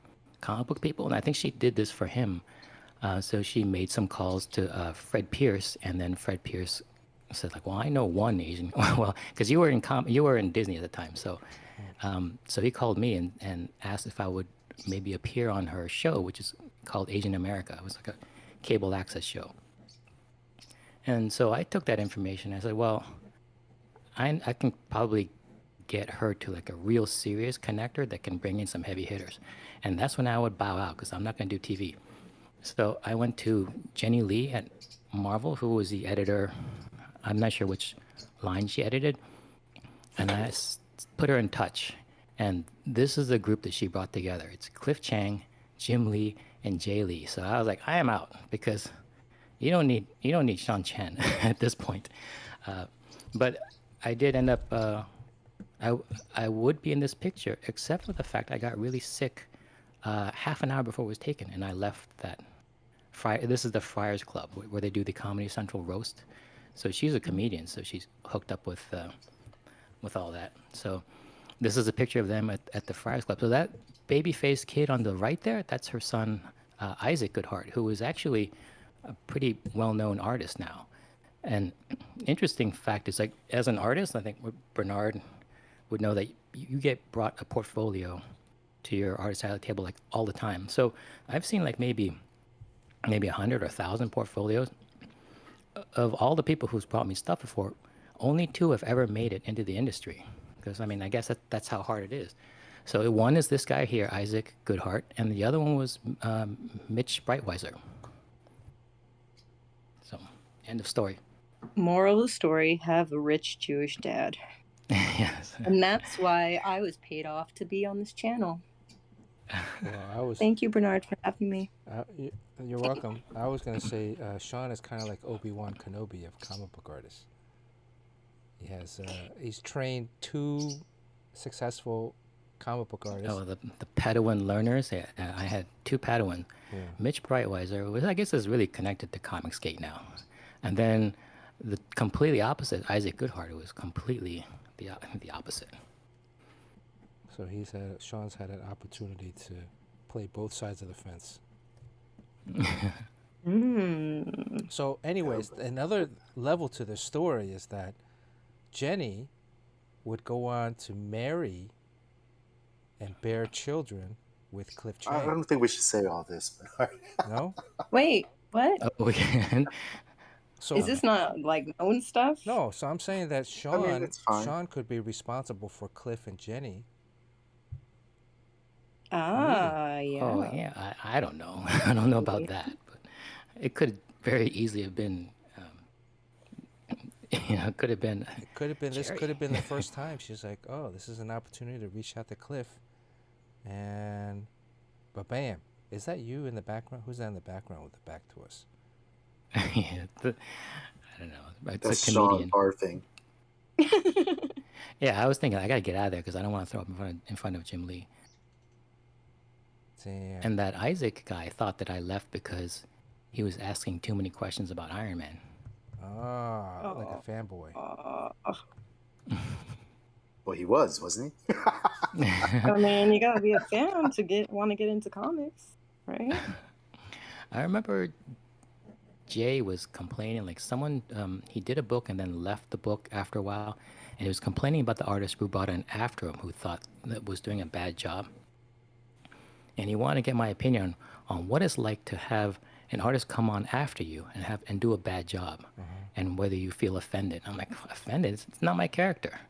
comic book people, and I think she did this for him. So she made some calls to Fred Pierce, and then Fred Pierce said, like, "Well, I know one Asian." Well, because you were in Disney at the time, so so he called me and asked if I would maybe appear on her show, which is called Asian America. It was like a cable access show. And so I took that information. I said, well, I can probably get her to like a real serious connector that can bring in some heavy hitters. And that's when I would bow out because I'm not going to do TV. So I went to Jenny Lee at Marvel, who was the editor. I'm not sure which line she edited. And I put her in touch. And this is the group that she brought together. It's Cliff Chang, Jim Lee, and Jay Lee. So I was like, I am out because you don't need SEAN CHEN at this point. But I did end up. I would be in this picture, except for the fact I got really sick half an hour before it was taken, and I left that. This is the Friars Club where they do the Comedy Central roast. So she's a comedian, so she's hooked up with all that. So this is a picture of them at the Friars Club. So that baby-faced kid on the right there, that's her son, Isaac Goodhart, who is actually a pretty well-known artist now. And interesting fact is, like, as an artist, I think Bernard would know that you get brought a portfolio to your artist side of the table like all the time. So I've seen like maybe 100 or 1,000 portfolios. Of all the people who's brought me stuff before, only 2 have ever made it into the industry. Because I mean, I guess that's how hard it is. So one is this guy here, Isaac Goodhart, and the other one was Mitch Breitweiser. So, end of story. Moral of the story: have a rich Jewish dad. Yes. And that's why I was paid off to be on this channel. Well, Thank you, Bernard, for having me. You're welcome. I was gonna say Sean is kind of like Obi-Wan Kenobi of comic book artists. He's trained 2 successful comic book artists. Oh, the Padawan learners. Yeah, I had 2 Padawan. Yeah. Mitch Breitweiser, was, I guess, is really connected to Comicsgate now. And then the completely opposite, Isaac Goodhart, who was completely the opposite. So Sean's had an opportunity to play both sides of the fence. So anyways, another level to the story is that Jenny would go on to marry and bear children with Cliff Chang. I don't think we should say all this, but No? Wait, what? Oh, again? So Is this not like known stuff? no, so I'm saying that Sean it's fine. Sean could be responsible for Cliff and Jenny. Ah, yeah. Oh, yeah. I don't know. I don't know about that. But it could very easily have been, it could have been. This Jerry. could have been the first time. She's like, oh, this is an opportunity to reach out to Cliff. And, but bam. Is that you in the background? Who's that in the background with the back to us? Yeah, I don't know. It's that's a comedian. Sean barfing. Yeah, I was thinking I gotta get out of there because I don't want to throw up in front of Jim Lee. Damn. And that Isaac guy thought that I left because he was asking too many questions about Iron Man. Like a fanboy. Well, he wasn't he? I mean, you gotta be a fan to want to get into comics, right? I remember Jay was complaining, like someone, he did a book and then left the book after a while, and he was complaining about the artist who brought in after him who thought that was doing a bad job. And he wanted to get my opinion on what it's like to have an artist come on after you and do a bad job, and whether you feel offended. I'm like, offended? It's not my character.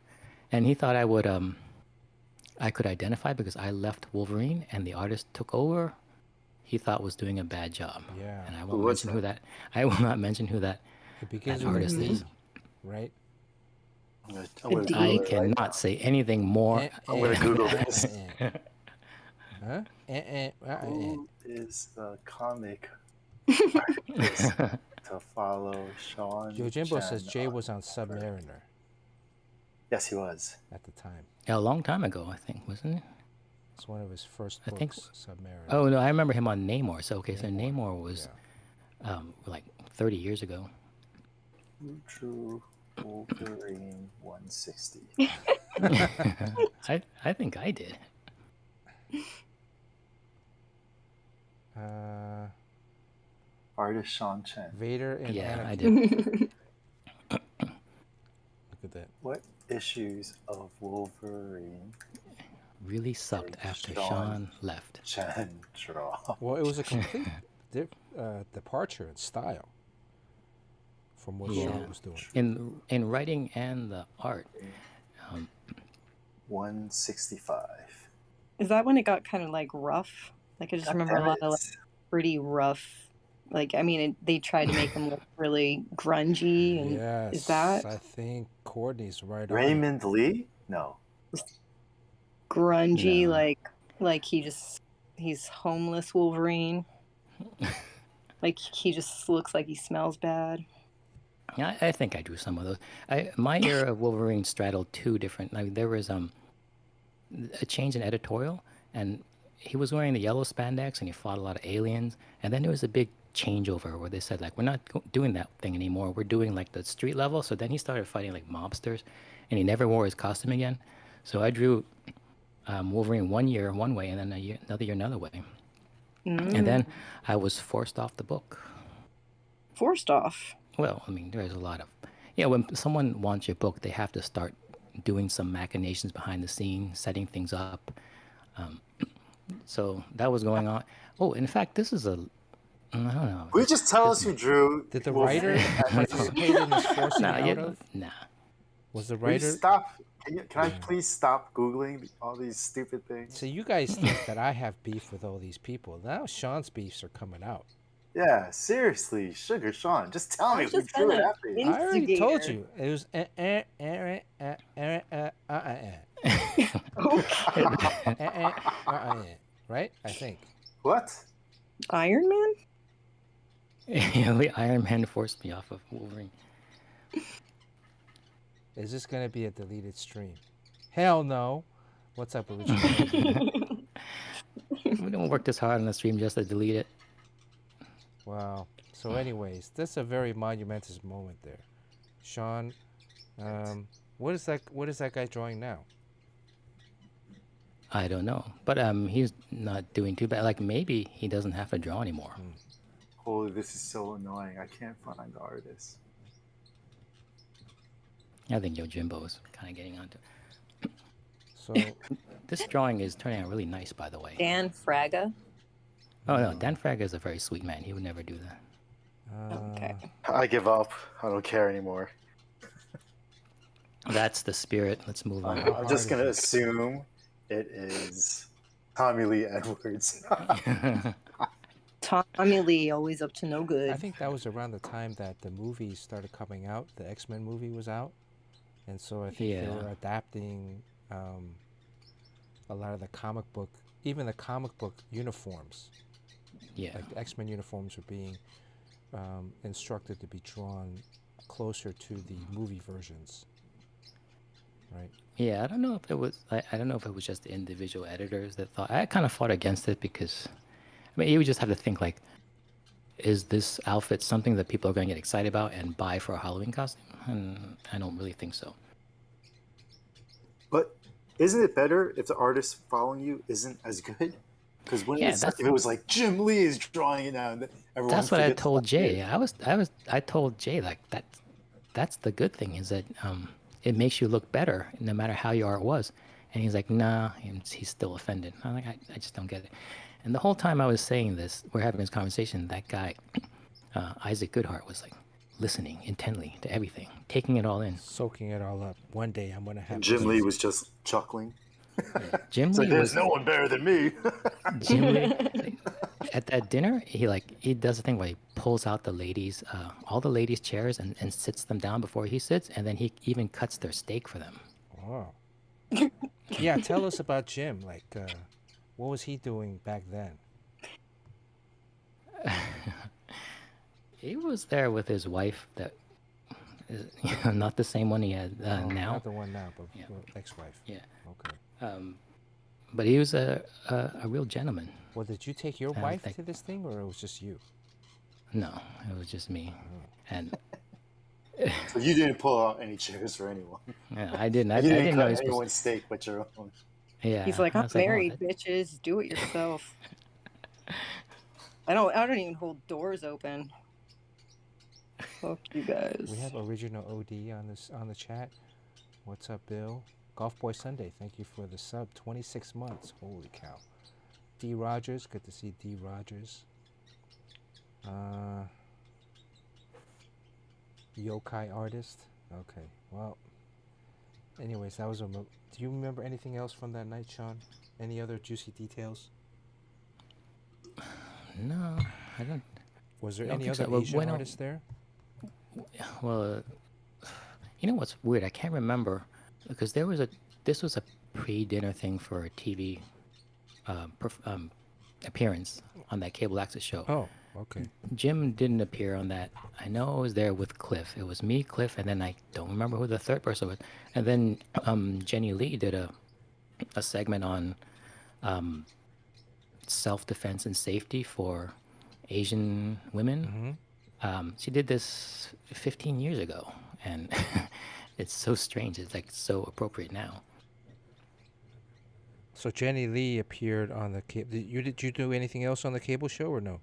And he thought I could identify because I left Wolverine and the artist took over he thought was doing a bad job. Yeah. And I Who won't was mention who that. I will not mention who that It begins that with artist an is. E, right? I'm gonna A Google D? I it right cannot now. say anything more. I'm gonna Google this. Huh? Who is the comic artist to follow Sean Yojimbo Chen says Jay on was on Twitter? Submariner Yes, he was. at the time. A long time ago, I think, wasn't it? It's one of his first I think- books, Submariner. Oh no, I remember him on Namor. So okay, so Namor, Namor was yeah. like 30 years ago. True Wolverine 160. I think I did. Artist Sean Chen. Vader and Yeah, I Anakin. did. Look at that. What issues of Wolverine Really sucked Hey, after Sean. Sean left. Chen draw? Well, it was a complete departure in style from what Yeah. Sean was doing. In writing and the art. 165. Is that when it got kind of like rough? Like I just remember a lot of like pretty rough. Like I mean, they tried to make him look really grungy, and Yes, is that I think Courtney's right on. Raymond Lee? No. grungy? No. Like he's homeless Wolverine. Like he just looks like he smells bad. Yeah, I think I drew some of those. My era of Wolverine straddled two different. I mean, there was a change in editorial, and he was wearing the yellow spandex, and he fought a lot of aliens. And then there was a big changeover where they said like, we're not doing that thing anymore. We're doing like the street level. So then he started fighting like mobsters, and he never wore his costume again. So I drew Wolverine 1 year one way, and then another year another way. And then I was forced off the book. Forced off. Well, I mean, there's a lot of, when someone wants your book, they have to start doing some machinations behind the scenes, setting things up. So that was going on. Oh, in fact, this is I don't know. Will you just tell us who drew? Did the Wolverine? writer participate in this forcing Nah, out of? nah. Was the Will you writer? stop? Can I please stop Googling all these stupid things? So you guys think that I have beef with all these people. Now Sean's beefs are coming out. Yeah, seriously, Sugar Sean, just tell me I've who just drew been it a after you. in- I already told Instigator. you. It was right? I think. What? Iron Man? Iron Man forced me off of Wolverine. Is this gonna be a deleted stream? Hell no. What's up, original? We don't work this hard on the stream just to delete it. Wow. So, anyways, that's a very monumentous moment there. Sean, what is that guy drawing now? I don't know, but he's not doing too bad. Like maybe he doesn't have to draw anymore. Holy, this is so annoying. I can't find the artist. I think Yojimbo is kind of getting onto. So, This drawing is turning out really nice, by the way. Dan Fraga. Oh no, Dan Fraga is a very sweet man. He would never do that. Okay. I give up. I don't care anymore. That's the spirit. Let's move on. I'm just gonna assume it is Tommy Lee Edwards. Tommy Lee, always up to no good. I think that was around the time that the movies started coming out. The X-Men movie was out, and so I think they Yeah. were adapting a lot of the comic book, even the comic book uniforms. Yeah. Like the X-Men uniforms were being instructed to be drawn closer to the movie versions, right? Yeah, I don't know if it was. I don't know if it was just the individual editors that thought. I kind of fought against it because, I mean, you would just have to think like, is this outfit something that people are going to get excited about and buy for a Halloween costume? And I don't really think so. But isn't it better if the artist following you isn't as good? Because when Yeah, if that's- it was like Jim Lee is drawing it now, and then everyone That's what I forgets told about Jay. it. I told Jay like that. That's the good thing is that it makes you look better no matter how your art was. And he's like, nah, and he's still offended. I'm like, I just don't get it. And the whole time I was saying this, we're having this conversation. That guy, Isaac Goodhart, was like listening intently to everything, taking it all in. Soaking it all up. One day I'm gonna have Jim this. Lee was just chuckling. Jim It's Lee like, there's was no one better than me. Jim Lee. at that dinner, he does a thing where he pulls out the ladies, all the ladies' chairs and sits them down before he sits, and then he even cuts their steak for them. Oh. Yeah, tell us about Jim. Like, what was he doing back then? He was there with his wife that is not the same one he had now. Not the one now, but Yeah. your ex-wife. Yeah. Okay. But he was a real gentleman. Well, did you take your wife thank- to this thing, or it was just you? No, it was just me. And So you didn't pull out any chairs for anyone. yeah, I didn't. I You didn't didn't know cut he was supposed anyone's steak but your own. Yeah. He's like, I I'm was like, oh, married, that- bitches. Do it yourself. I don't even hold doors open. Fuck you guys. We have original OD on the chat. What's up, Bill? Golf Boy Sunday, thank you for the sub. 26 months. Holy cow. D Rogers, good to see D Rogers. Yokai artist. Okay, well. Anyways, that was a. Do you remember anything else from that night, Sean? Any other juicy details? No, I don't. Was there I don't any think other so. Well, Asian when I- artists there? Well, you know what's weird? I can't remember because this was a pre-dinner thing for a TV appearance on that cable access show. Oh, okay. Jim didn't appear on that. I know I was there with Cliff. It was me, Cliff, and then I don't remember who the third person was. And then Jenny Lee did a segment on self-defense and safety for Asian women. She did this 15 years ago, and it's so strange. It's like so appropriate now. So Jenny Lee appeared on the cable. Did you do anything else on the cable show or no?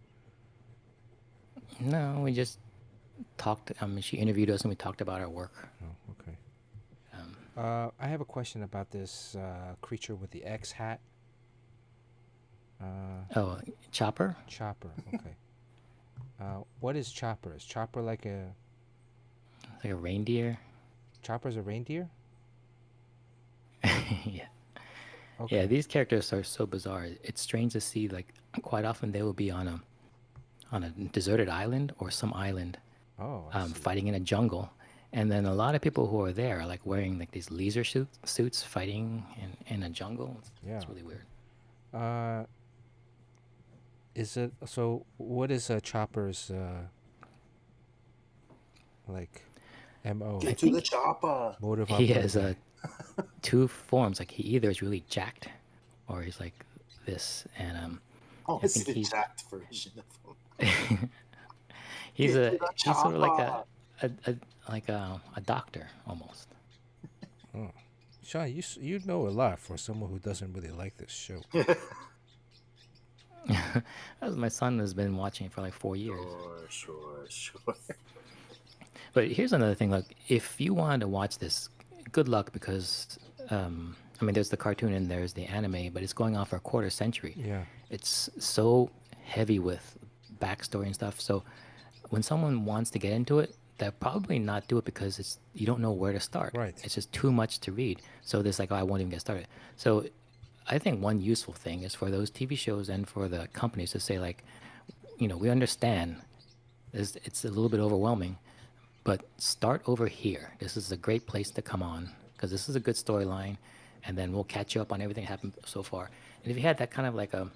No, we just talked. She interviewed us and we talked about our work. Oh, okay. I have a question about this creature with the X hat. Oh, Chopper? Chopper. Okay. What is Chopper? Is Chopper like a Like a reindeer? Chopper's a reindeer? Yeah. Okay. Yeah, these characters are so bizarre. It's strange to see, like, quite often they will be on a deserted island or some island Oh, I see. fighting in a jungle. And then a lot of people who are there are like wearing like these leisure suits fighting in a jungle. Yeah. It's really weird. Is it so? What is Chopper's like MO? Get to the chopper. Mode of He has operation? two forms. Like he either is really jacked or he's like this. And Oh, I it's think the he's- jacked version of him. he's Get to the he's sort of chopper. a doctor almost. Sean, you know a lot for someone who doesn't really like this show. As my son has been watching it for like 4 years. Sure. But here's another thing. Like, if you wanted to watch this, good luck because, there's the cartoon and there's the anime, but it's going on for a quarter century. Yeah. It's so heavy with backstory and stuff. So when someone wants to get into it, they'll probably not do it because you don't know where to start. Right. It's just too much to read. So there's like, oh, I won't even get started. So I think one useful thing is for those TV shows and for the companies to say like, we understand it's a little bit overwhelming, but start over here. This is a great place to come on because this is a good storyline, and then we'll catch you up on everything that happened so far. And if you had that kind of like a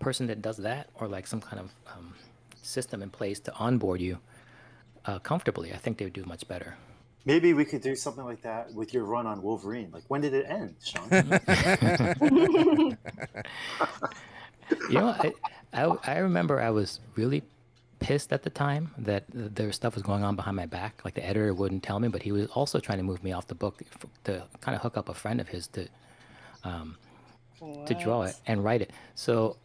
person that does that, or like some kind of system in place to onboard you comfortably, I think they would do much better. Maybe we could do something like that with your run on Wolverine. Like, when did it end, Sean? I remember I was really pissed at the time that there was stuff was going on behind my back. Like the editor wouldn't tell me, but he was also trying to move me off the book to kind of hook up a friend of his to draw it and write it. So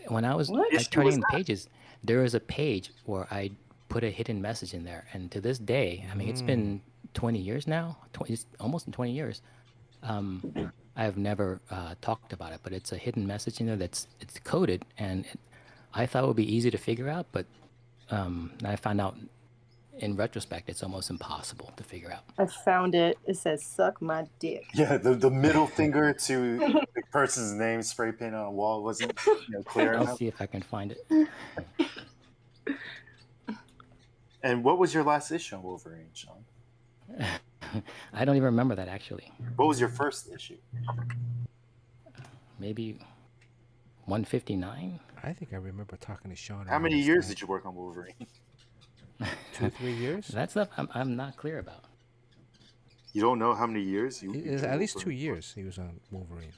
when I was What? Issue turning was in the that? pages, there was a page where I put a hidden message in there, and to this day, it's been 20 years now, it's almost in 20 years. I have never talked about it, but it's a hidden message in there it's coded, and I thought it would be easy to figure out, but I found out in retrospect, it's almost impossible to figure out. I found it. It says "suck my dick." Yeah, the middle finger to the person's name spray paint on a wall wasn't clear I'll enough. see if I can find it. And what was your last issue on Wolverine, Sean? I don't even remember that, actually. What was your first issue? Maybe 159? I think I remember talking to Sean. How many years did you work on Wolverine? 2, 3 years? That stuff I'm not clear about. You don't know how many years? It is at least 2 years he was on Wolverine.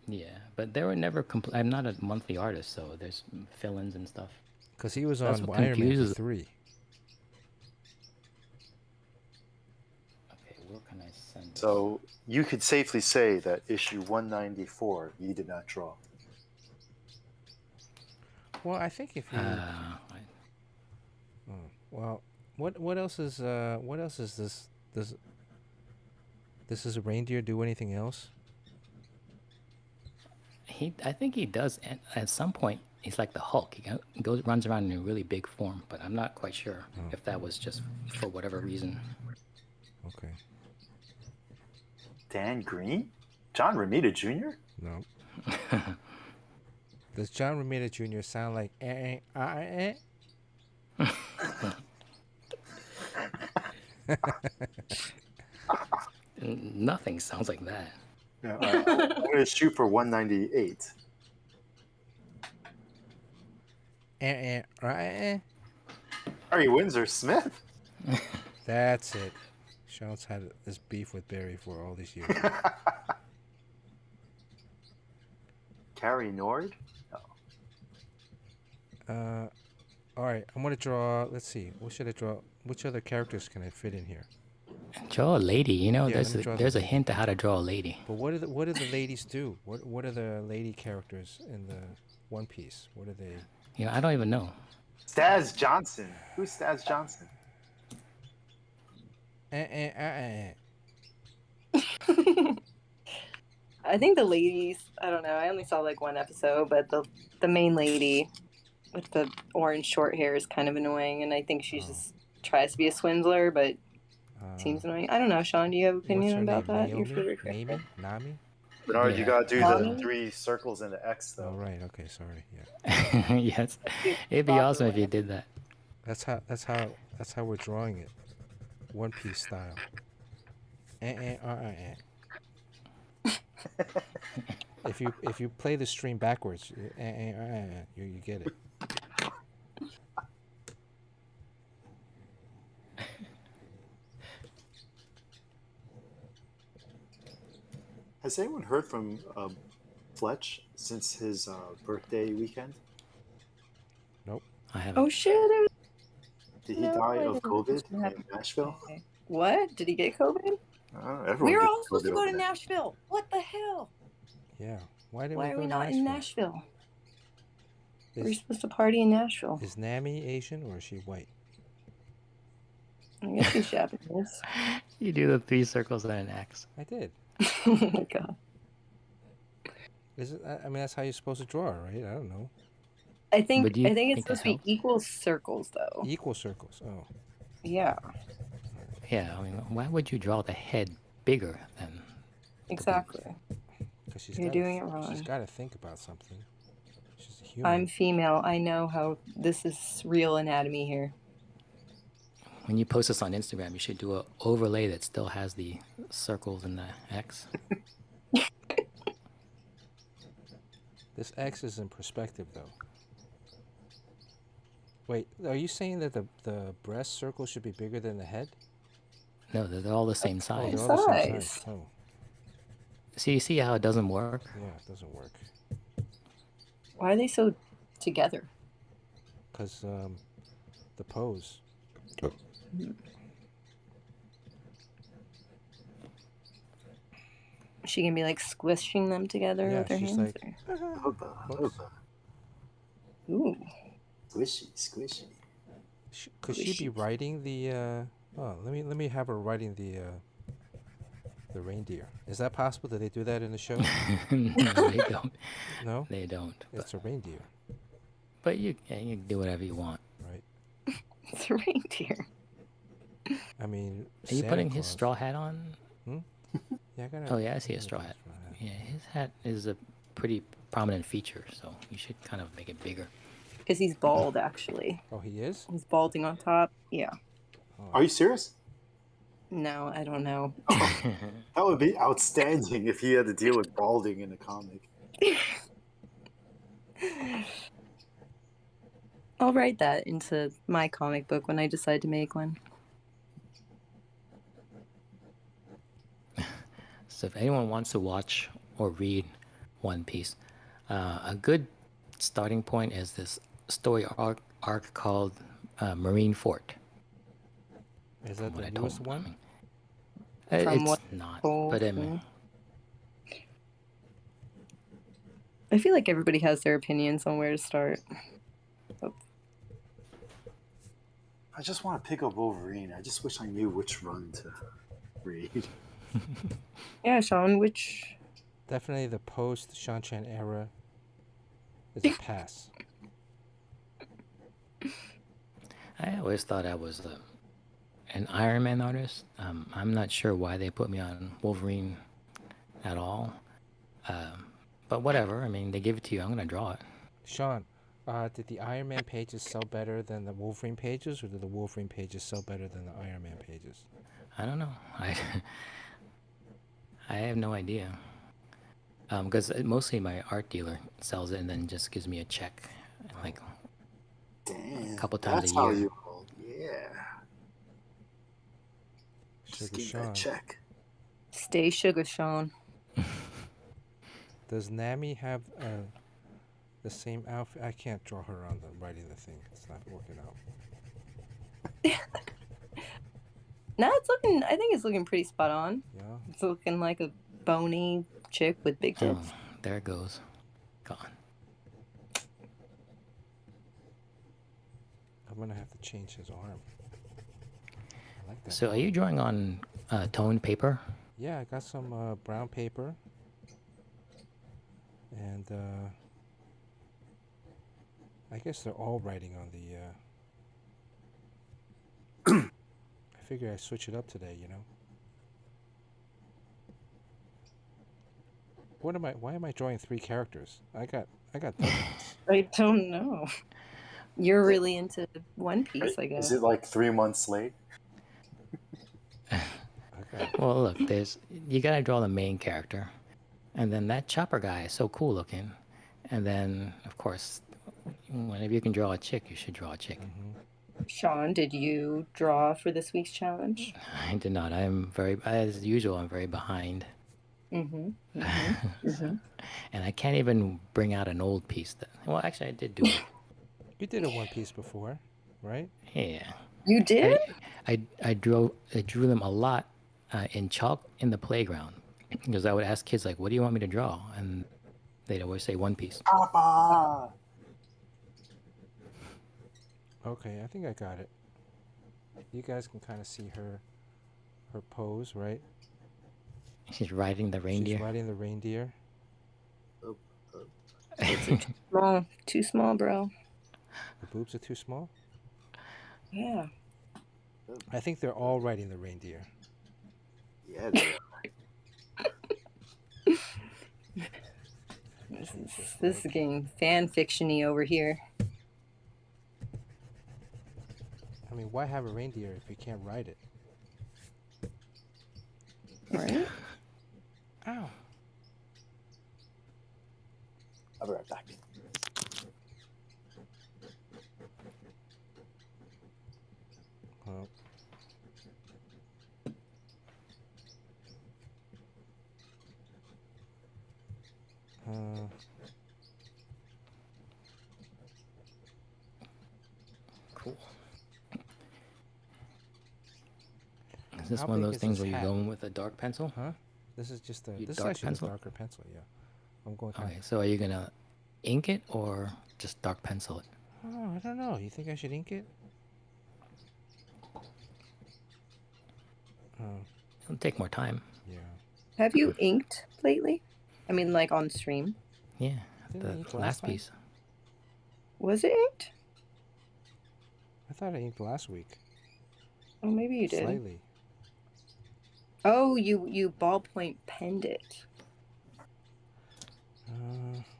Yeah, but they were never I'm not a monthly artist, so there's fill-ins and stuff. Because he was That's on what Iron Man confuses- 3. Okay, where can I send it? So you could safely say that issue 194 you did not draw. Well, I think if you... well, what else is this? Does a reindeer do anything else? I think he does. And at some point, he's like the Hulk. He runs around in a really big form, but I'm not quite sure if that was just for whatever reason. Okay. Dan Green? John Romita Jr.? No. Does John Romita Jr. sound like Nothing sounds like that. Yeah, I'm going to shoot for 198. Harry Windsor Smith? That's it. Sean's had this beef with Barry for all these years. Carrie Nord? All right, I'm gonna draw. Let's see. What should I draw? Which other characters can I fit in here? Draw a lady. Yeah, let me draw there's the a hint of how to draw a lady. But what do the ladies do? What are the lady characters in the One Piece? What are they? I don't even know. Staz Johnson. Who's Staz Johnson? I think the ladies. I don't know. I only saw like one episode, but the main lady with the orange short hair is kind of annoying, and I think she just tries to be a swindler, but seems annoying. I don't know, Sean. Do you have an opinion about that? Your favorite character? Nami? Bernard, you Yeah. gotta do Nami? the 3 circles and the X Oh though. right. Okay. Sorry. Yeah. Yes, it'd be awesome if you did that. That's how we're drawing it. One Piece style. If you play the stream backwards, you get it. Has anyone heard from Fletch since his birthday weekend? Nope. I haven't. Oh shit! Did he No, die I of didn't. COVID What happened? in Nashville? What? Did he get COVID? Everyone We were gets all supposed to COVID go over to there. Nashville. What the hell? Yeah. Why did Why we are go we to not Nashville? in Nashville? We're Is, supposed to party in Nashville. is Nami Asian or is she white? I guess he's Japanese. You do the 3 circles and an X. I did. Oh my god. Is it? I mean, that's how you're supposed to draw, right? I don't know. I think But do you it's think supposed that to be equal circles though. Equal circles. Oh. Yeah, Yeah, I mean, why would you draw the head bigger than? exactly. Because she's You're gotta doing it She's wrong. got to think about something. She's a human. I'm female. I know how this is real anatomy here. When you post this on Instagram, you should do a overlay that still has the circles and the X. This X is in perspective, though. Wait, are you saying that the breast circle should be bigger than the head? No, they're all the same Oh, size. they're all the same Size. size. Oh, So you see how it doesn't work? yeah, it doesn't work. Why are they so together? Because the pose. Is she gonna be like squishing them together Yeah, with her she's hands? like- Hubba, Whoops. hubba. or- Ooh. Squishy, squishy. Could she be writing the? Oh, let me have her writing the reindeer. Is that possible? Do they do that in the show? No, they don't. No, They don't. it's a reindeer, But you can do whatever you want. right? It's a reindeer. I mean, Are you Santa putting his Claus. straw hat on? Yeah, I got. Oh yeah, I see a straw hat. Yeah, his hat is a pretty prominent feature, so you should kind of make it bigger. Because he's bald, actually. Oh, he is. He's balding on top. Yeah. Are you serious? No, I don't know. That would be outstanding if he had to deal with balding in a comic. I'll write that into my comic book when I decide to make one. So if anyone wants to watch or read One Piece, a good starting point is this story arc called Marine Fort. Is that What the I newest told. one? From It's what not, told but me. I feel like everybody has their opinions on where to start. I just want to pick up Wolverine. I just wish I knew which run to read. Yeah, Sean, which... Definitely the post SEAN CHEN era is a pass. I always thought I was an Iron Man artist. I'm not sure why they put me on Wolverine at all. But whatever. I mean, they give it to you. I'm gonna draw it. Sean, did the Iron Man pages sell better than the Wolverine pages, or did the Wolverine pages sell better than the Iron Man pages? I don't know. I have no idea. Because mostly my art dealer sells it and then just gives me a check, like Damn. a couple times That's a how year. you roll. Yeah. Just Sugar give me Sean. that check. Stay sugar, Sean. Does Nami have the same outfit? I can't draw her on the writing the thing. It's not working out. No, it's looking... I think it's looking pretty spot on. Yeah. It's looking like a bony chick with big tits. Oh, there it goes. Gone. I'm gonna have to change his arm. I like that. So are you drawing on toned paper? Yeah, I got some brown paper. And I guess they're all writing on the I figure I switch it up today, you know. Why am I drawing 3 characters? I got dozens. I don't know. You're really into One Piece, I guess. Is it like 3 months late? Okay. Well, look, you gotta draw the main character, and then that chopper guy is so cool looking, and then of course, whenever you can draw a chick, you should draw a chick. Sean, did you draw for this week's challenge? I did not. As usual, I'm very behind, Mm-hmm. and I can't even bring out an old piece. Well, actually, I did do it. You did a One Piece before, right? Yeah. You did? I drew them a lot in chalk in the playground because I would ask kids like, "What do you want me to draw?" And they'd always say One Piece. Papa! Okay, I think I got it. You guys can kind of see her pose, right? She's riding the reindeer. She's riding the reindeer. Small. Too small, bro. The boobs are too small. Yeah. I think they're all riding the reindeer. Yeah, This is getting fan fiction-y over here. I mean, why have a reindeer if you can't ride it? Right? Ow. I'll be right back. Well, Cool. Is this How one of big those is things this where you're hat? going with a dark pencil? huh? This is just a. You This is dark actually pencil? a darker pencil. Yeah, I'm going. Okay, so are you gonna ink it or just dark pencil it? Oh, I don't know. You think I should ink it? Oh, It'll take more time. yeah. Have you inked lately? I mean, like on stream. Yeah, Didn't we the ink last last time? piece. Was it inked? I thought I inked last week. Oh, maybe you did. Slightly. Oh, you ballpoint penned it.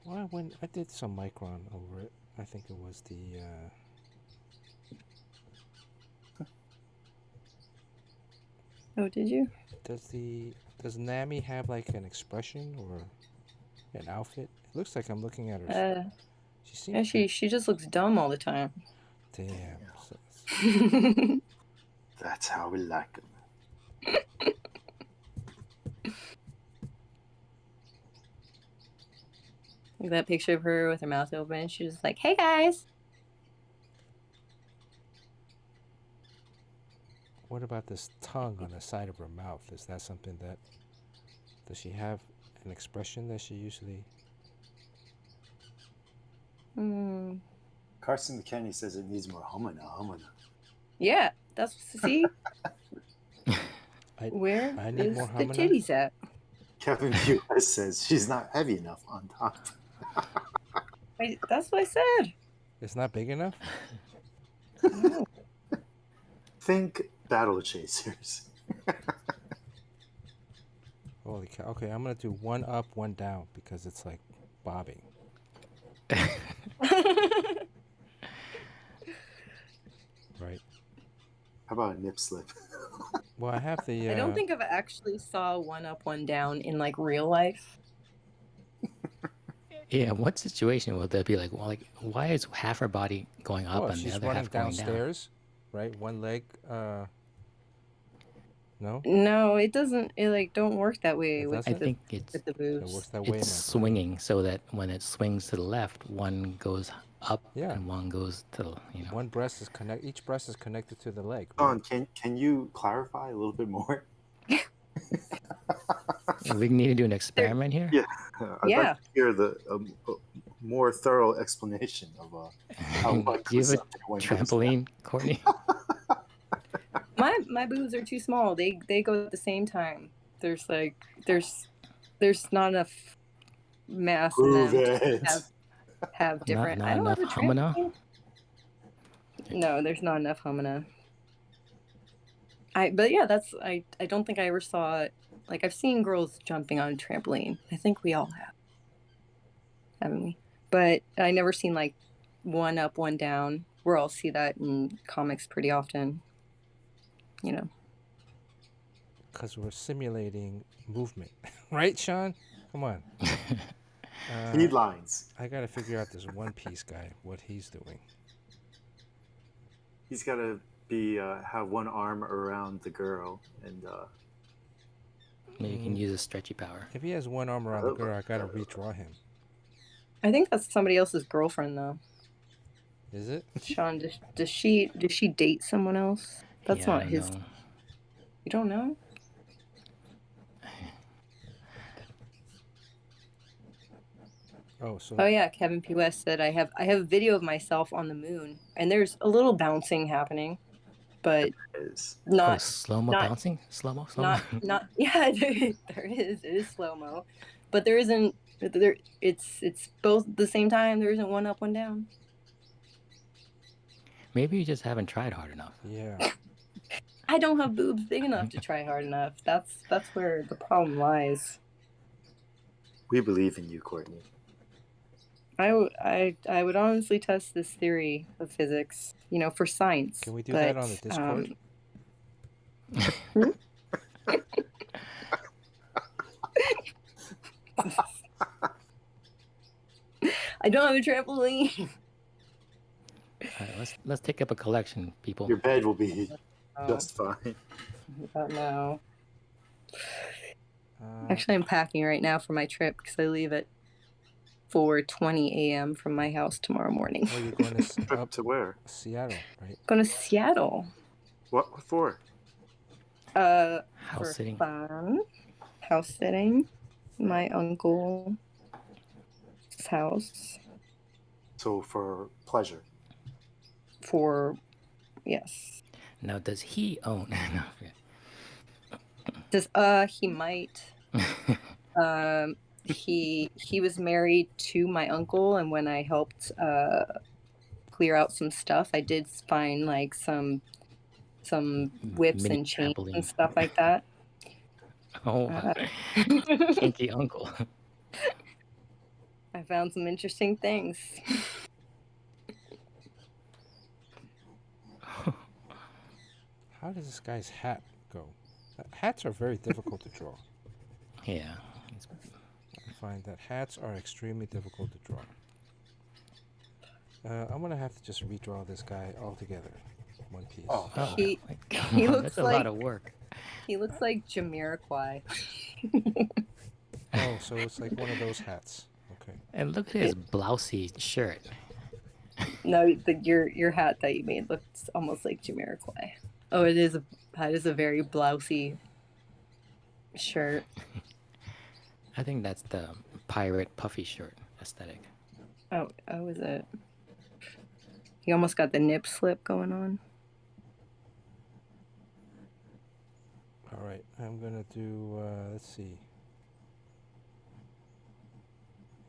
Well, I did some micron over it. I think it was the. Oh, did you? Does Nami have like an expression or an outfit? It looks like I'm looking at her. She seems. Yeah, she just looks dumb all the time. Damn. Like That's how we like them. that picture of her with her mouth open. She's just like, "Hey guys." What about this tongue on the side of her mouth? Is that something that... Does she have an expression that she usually... Carson McKenney says it needs more humana. Yeah, that's... See? Where I need is more the humana. titties at? Kevin Buell says she's not heavy enough on top. Wait, that's what I said. It's not big enough? No. Think Battle Chasers. Holy cow. Okay, I'm going to do one up, one down because it's like bobbing. Right. How about a nip slip? Well, I have the... I don't think I've actually saw one up, one down in like real life. Yeah, what situation would that be like? Well, like, why is half her body going up and the she's other running half going downstairs, right? One leg... No? No, it doesn't. It like don't work that way It with doesn't? I think it's with the It boobs. works that way, it's man. swinging so that when it swings to the left, one goes up Yeah. and one goes to the, you know. One breast is each breast is connected to the leg. Sean, can you clarify a little bit more? We need to do an experiment here. Yeah, I'd Yeah. like to hear the more thorough explanation of how one Do you goes have up a and one goes down. trampoline, Courtney? My boobs are too small. They go at the same time. There's not enough mass in Prove them to it. have different. Not I don't enough have a humana? trampoline. No, there's not enough humana. But yeah, I don't think I ever saw it. Like I've seen girls jumping on a trampoline. I think we all have, haven't we? But I never seen like one up, one down. Where I'll see that in comics pretty often. You know. Because we're simulating movement. Right, Sean? Come on. You need lines. I got to figure out this One Piece guy, what he's doing. He's got to be have one arm around the girl and Maybe you can use a stretchy power. If he has one arm around the girl, I got to redraw him. I think that's somebody else's girlfriend though. Is it? Sean, does she date someone else? That's Yeah, not I don't his. know. You don't know? Oh, so... Oh yeah, Kevin P. West said I have a video of myself on the moon, and there's a little bouncing happening, but is Oh, not slow-mo not- bouncing? Slow-mo? Slow-mo? not yeah. There is. It is slow mo, but there isn't. There it's both at the same time. There isn't one up, one down. Maybe you just haven't tried hard enough. Yeah. I don't have boobs big enough to try hard enough. That's where the problem lies. we believe in you, Courtney. I would honestly test this theory of physics, you know, for science. Can we do but, that on the Discord? I don't have a trampoline. All right, let's take up a collection, people. Your bed will be Oh, just fine. no. Uh, Actually, I'm packing right now for my trip because I leave at 4:20 a.m. from my house tomorrow morning. oh, you're going to Up to where? Seattle, right? Going to Seattle. What for? House For sitting. fun. House sitting. My uncle's house. So for pleasure. For yes. Now, does he own? No, Does he might. He was married to my uncle, and when I helped clear out some stuff, I did find like some whips Mini and chains and trampoline. stuff like that. Oh, Uh, kinky uncle. I found some interesting things. How does this guy's hat go? Hats are very difficult to draw. Yeah. It's- I find that hats are extremely difficult to draw. I'm gonna have to just redraw this guy altogether, one piece. Oh, Oh, He- like, he looks that's a like- lot of work. He looks like Jamiroquai. Oh, so it's like one of those hats. Okay. And look at his blousey shirt. No, your hat that you made looks almost like Jamiroquai. Oh, that is a very blousy shirt. I think that's the pirate puffy shirt aesthetic. Oh, is it? You almost got the nip slip going on. All right. I'm gonna do. Let's see.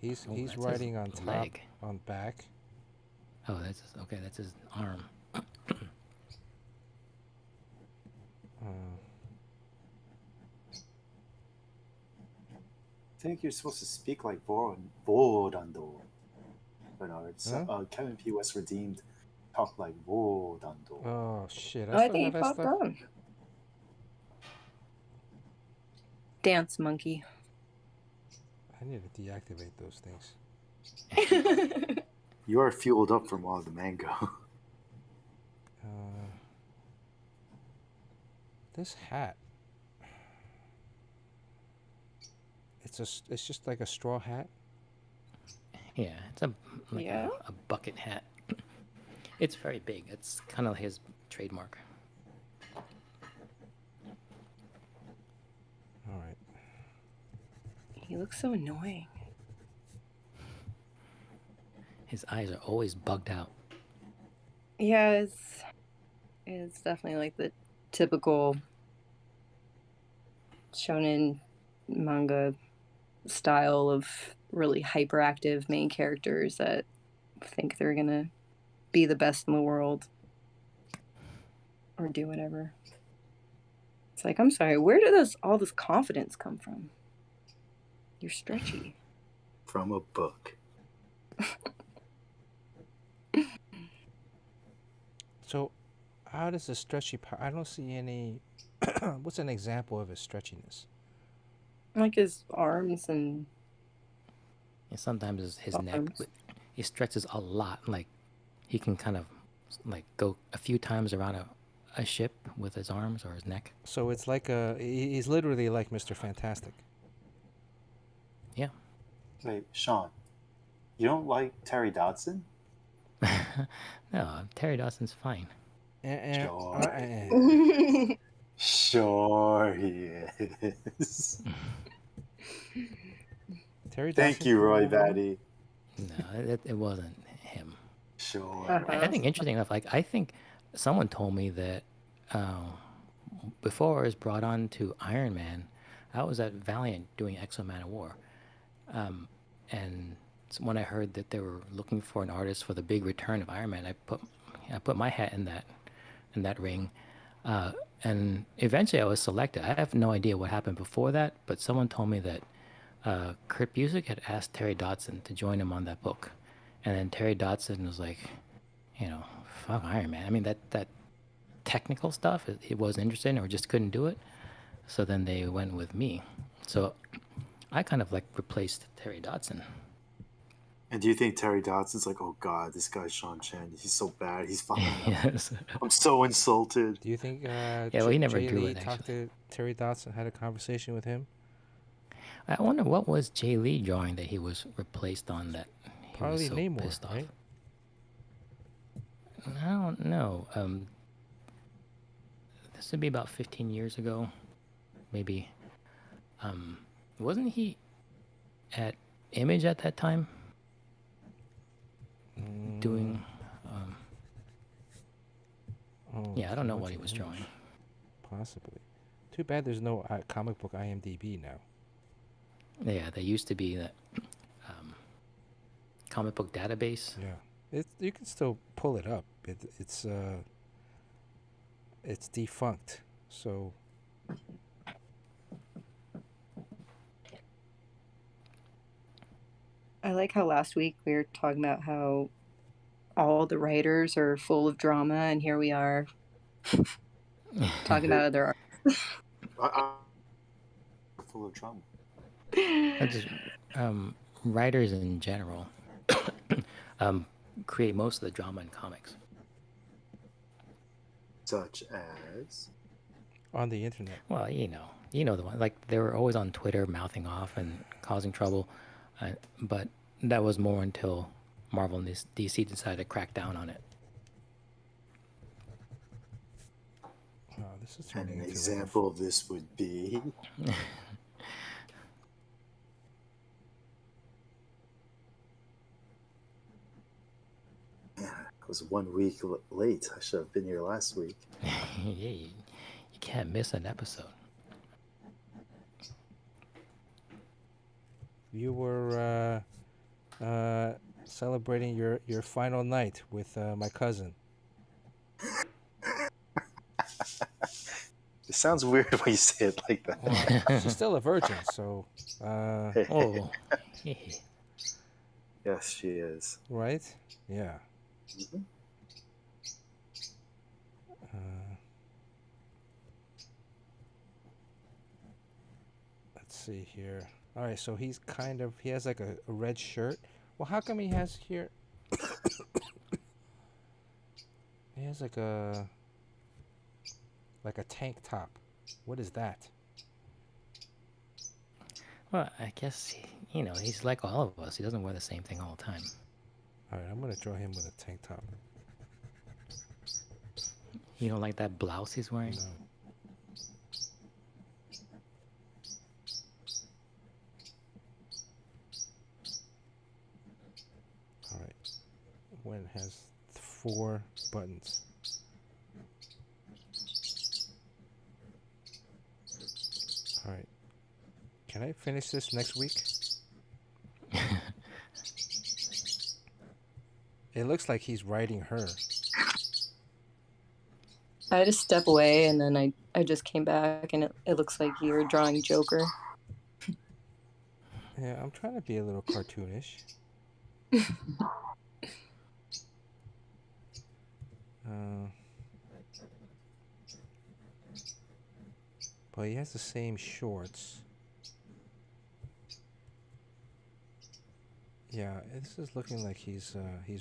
He's Oh, that's his riding on top, leg. on back. Oh, that's his, okay. That's his arm. I think you're supposed to speak like Vodando. Bernard. Huh? Kevin P. West Redeemed talk like Vodando. Oh shit! I still think he have that popped stuff. on. Dance monkey. I need to deactivate those things. You are fueled up from all the mango. This hat. It's just like a straw hat. Yeah, it's a like Yeah? a bucket hat. It's very big. It's kind of his trademark. All right. He looks so annoying. His eyes are always bugged out. Yeah, it's definitely like the typical shonen manga style of really hyperactive main characters that think they're gonna be the best in the world or do whatever. It's like, I'm sorry, where did all this confidence come from? You're stretchy. From a book. So, how does the stretchy? I don't see any. What's an example of his stretchiness? Like his arms and And sometimes his neck, arms. but he stretches a lot. Like he can kind of like go a few times around a ship with his arms or his neck. So it's like he's literally like Mr. Fantastic. Yeah. Wait, Sean, you don't like Terry Dodson? No, Terry Dawson's fine. Sure. Sure he is. Terry Thank Dawson you, from Roy Wolverine? Batty. No, it wasn't him. Sure. I think interesting enough, like I think someone told me that before I was brought on to Iron Man, I was at Valiant doing Exo Man of War, and when I heard that they were looking for an artist for the big return of Iron Man, I put my hat in that ring, and eventually I was selected. I have no idea what happened before that, but someone told me that Kurt Busiek had asked Terry Dodson to join him on that book, and then Terry Dodson was like, fuck Iron Man. I mean that technical stuff it wasn't interested in or just couldn't do it. So then they went with me. So I kind of like replaced Terry Dodson. And do you think Terry Dodson's like, oh God, this guy's Sean Chen. He's so bad. He's fine. Yes. I'm so insulted. Do you think well, he never Jay drew Lee it, talked to Terry Dodson, had a conversation with him? I wonder what was Jay Lee drawing that he was replaced on that he Probably was so Namor, pissed off. right? I don't know. This would be about 15 years ago, maybe. Wasn't he at Image at that time? Doing, Oh, yeah, I don't know so what he much was image. drawing. Possibly. Too bad there's no comic book IMDb now. Yeah, there used to be that comic book database. Yeah. You can still pull it up. It's defunct. So I like how last week we were talking about how all the writers are full of drama, and here we are talking about other art. Full of drama. Just writers in general create most of the drama in comics. Such as on the internet. Well, you know the one. Like they were always on Twitter mouthing off and causing trouble, but that was more until Marvel and DC decided to crack down on it. This is and turning an into example of this would be I was 1 week late. I should have been here last week. Yeah, you can't miss an episode. You were celebrating your final night with my cousin. It sounds weird when you say it like that. Well, she's still a virgin, so. Oh. Yes, she is. Right? Yeah. Mm-hmm. Let's see here. All right, so he has like a red shirt. Well, how come he has here? He has like a tank top. What is that? Well, I guess, he's like all of us. He doesn't wear the same thing all the time. All right, I'm going to draw him with a tank top. You don't like that blouse he's wearing? No. All right. When it has 4 buttons. All right. Can I finish this next week? It looks like he's writing her. I had to step away, and then I just came back, and it looks like you're drawing Joker. Yeah, I'm trying to be a little cartoonish. But he has the same shorts. Yeah, this is looking like he's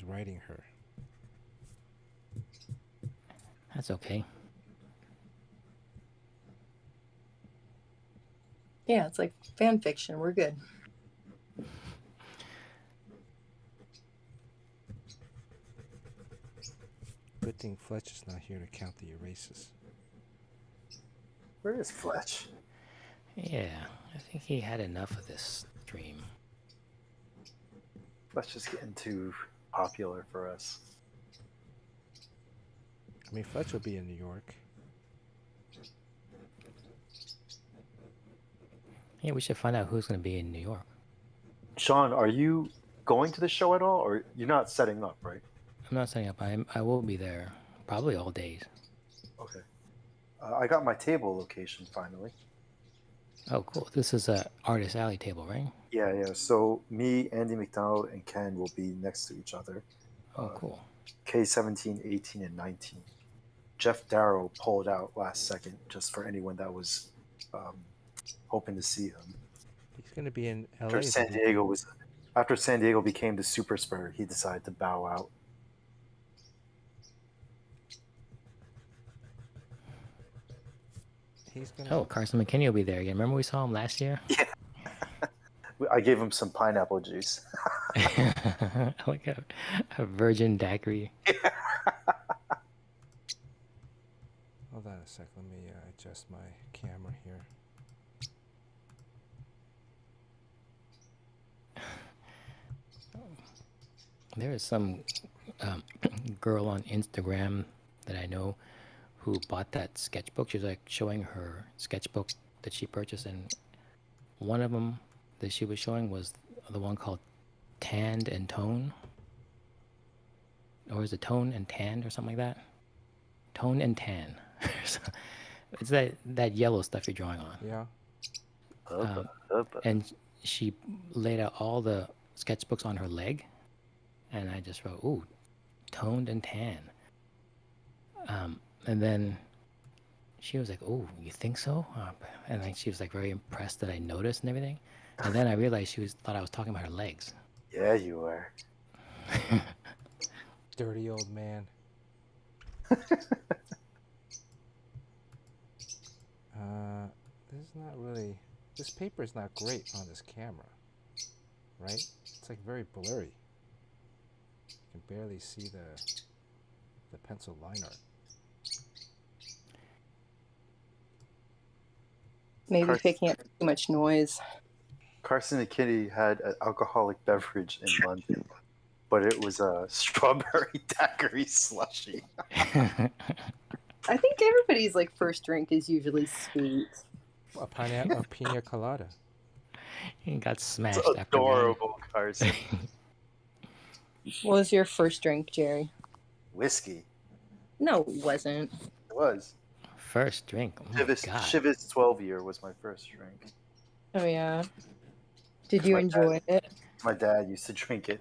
writing her. That's okay. Yeah, it's like fan fiction. We're good. Good thing Fletch is not here to count the erases. Where is Fletch? Yeah, I think he had enough of this stream. Fletch is getting too popular for us. I mean, Fletch will be in New York. Yeah, we should find out who's going to be in New York. Sean, are you going to the show at all, or you're not setting up, right? I'm not setting up. I will be there probably all days. Okay. I got my table location finally. Oh, cool. This is a Artist Alley table, right? Yeah. So me, Andy McDonald, and Ken will be next to each other. Oh, cool. K17, 18, and 19. Jeff Darrow pulled out last second just for anyone that was hoping to see him. He's going to be in LA. After San Diego became the super spreader, he decided to bow out. Oh, Carson McKinney will be there again. Remember we saw him last year? Yeah. I gave him some pineapple juice. Like a virgin daiquiri. Hold on a sec. Let me adjust my camera here. There is some girl on Instagram that I know who bought that sketchbook. She was like showing her sketchbook that she purchased, and one of them that she was showing was the one called Tanned and Tone. or is it tone and tan or something like that? Tone and tan. So, it's that yellow stuff you're drawing on. Yeah. And she laid out all the sketchbooks on her leg, and I just wrote, "Ooh, toned and tan." And then she was like, "Oh, you think so?" And then she was like very impressed that I noticed and everything. And then I realized she thought I was talking about her legs. Yeah, you were. Dirty old man. This is not really. This paper is not great on this camera, right? It's like very blurry. You can barely see the pencil line art. Maybe picking up too much noise. Carson and Kitty had an alcoholic beverage in London, but it was a strawberry daiquiri slushy. I think everybody's like first drink is usually sweet. A pina colada. He got smashed It's after one. adorable, Carson. What was your first drink, Jerry? Whiskey. No, it wasn't. It was. First drink. Oh my God. Chivas 12 year was my first drink. Oh yeah. Did you enjoy it? My dad used to drink it.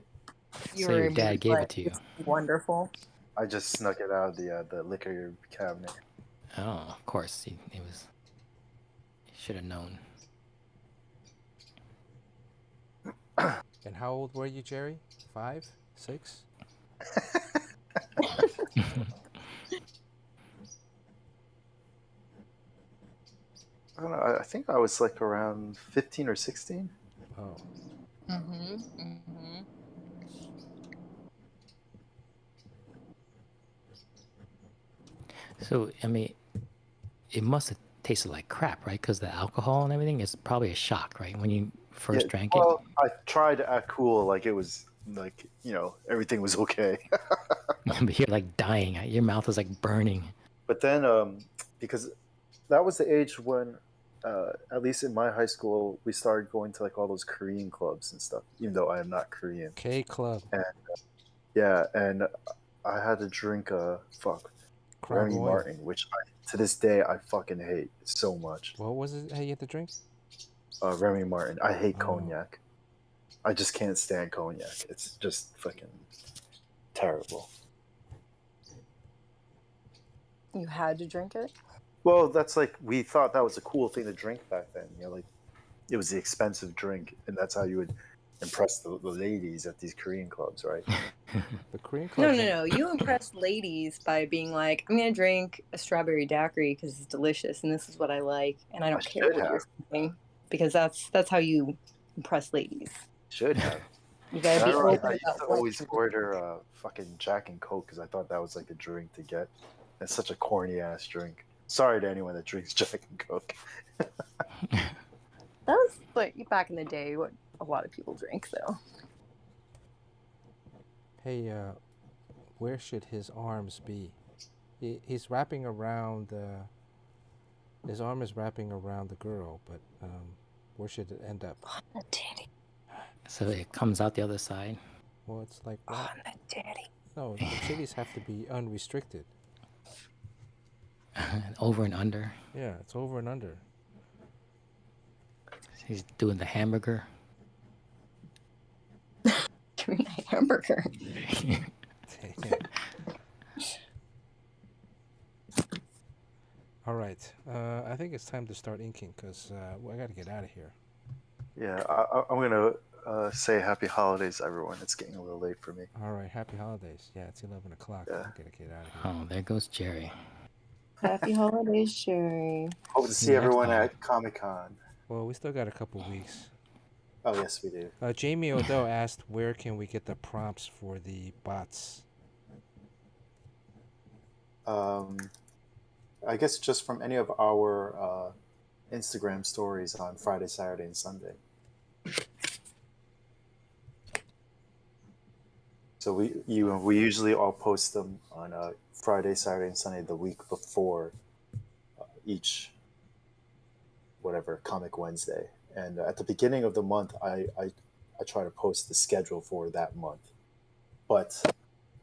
So your dad gave it to you. Wonderful. I just snuck it out of the liquor cabinet. Oh, of course. He should have known. And how old were you, Jerry? 5, 6? I don't know. I think I was like around 15 or 16. Oh. So, I mean, it must have tasted like crap, right? Because the alcohol and everything is probably a shock, right? When you first drank it. Well, I tried to act cool, like it was like, everything was okay. But you're like dying. Your mouth is like burning. But then, because that was the age when, at least in my high school, we started going to like all those Korean clubs and stuff, even though I am not Korean. K Club. And and I had to drink Remy Martin, which to this day I fucking hate so much. What was it? How you had to drink? Remy Martin. I hate cognac. I just can't stand cognac. It's just fucking terrible. You had to drink it? Well, that's like, we thought that was a cool thing to drink back then. Like it was the expensive drink, and that's how you would impress the ladies at these Korean clubs, right? The Korean clubs. No. You impress ladies by being like, I'm gonna drink a strawberry daiquiri because it's delicious and this is what I like, and I don't care what you're saying, because that's how you impress ladies. Should have. You gotta be open I used about to what always you- order fucking Jack and Coke because I thought that was like the drink to get. It's such a corny ass drink. Sorry to anyone that drinks Jack and Coke. That was like back in the day what a lot of people drink, though. Hey, where should his arms be? He's wrapping around. His arm is wrapping around the girl, but where should it end up? On the titty. So it comes out the other side. Well, it's like On the titty. no, the titties have to be unrestricted. Over and under. Yeah, it's over and under. He's doing the hamburger. Doing a hamburger. All right, I think it's time to start inking because I got to get out of here. Yeah, I'm gonna say happy holidays, everyone. It's getting a little late for me. All right, happy holidays. Yeah, it's 11 o'clock. Yeah. I'm gonna get out of here. Oh, there goes Jerry. Happy holidays, Sherry. Hope to see Yeah. everyone at Comic-Con. Well, we still got a couple weeks. Oh, yes, we do. Jamie Odo asked, where can we get the prompts for the bots? I guess just from any of our Instagram stories on Friday, Saturday, and Sunday. So we usually all post them on Friday, Saturday, and Sunday the week before each whatever Comic Wednesday. And at the beginning of the month, I try to post the schedule for that month. But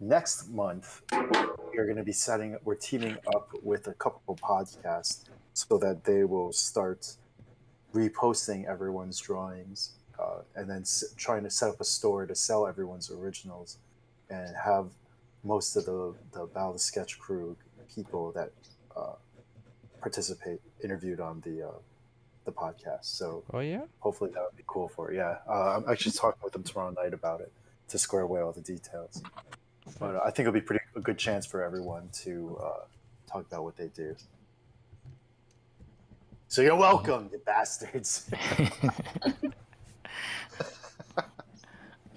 next month, we're teaming up with a couple of podcasts so that they will start reposting everyone's drawings and then trying to set up a store to sell everyone's originals and have most of the Battle of the Sketch crew people that participate interviewed on the podcast. So Oh yeah. hopefully that would be cool for it. Yeah, I'm actually talking with them tomorrow night about it to square away all the details. But I think it'll be a good chance for everyone to talk about what they do. So you're welcome, you bastards.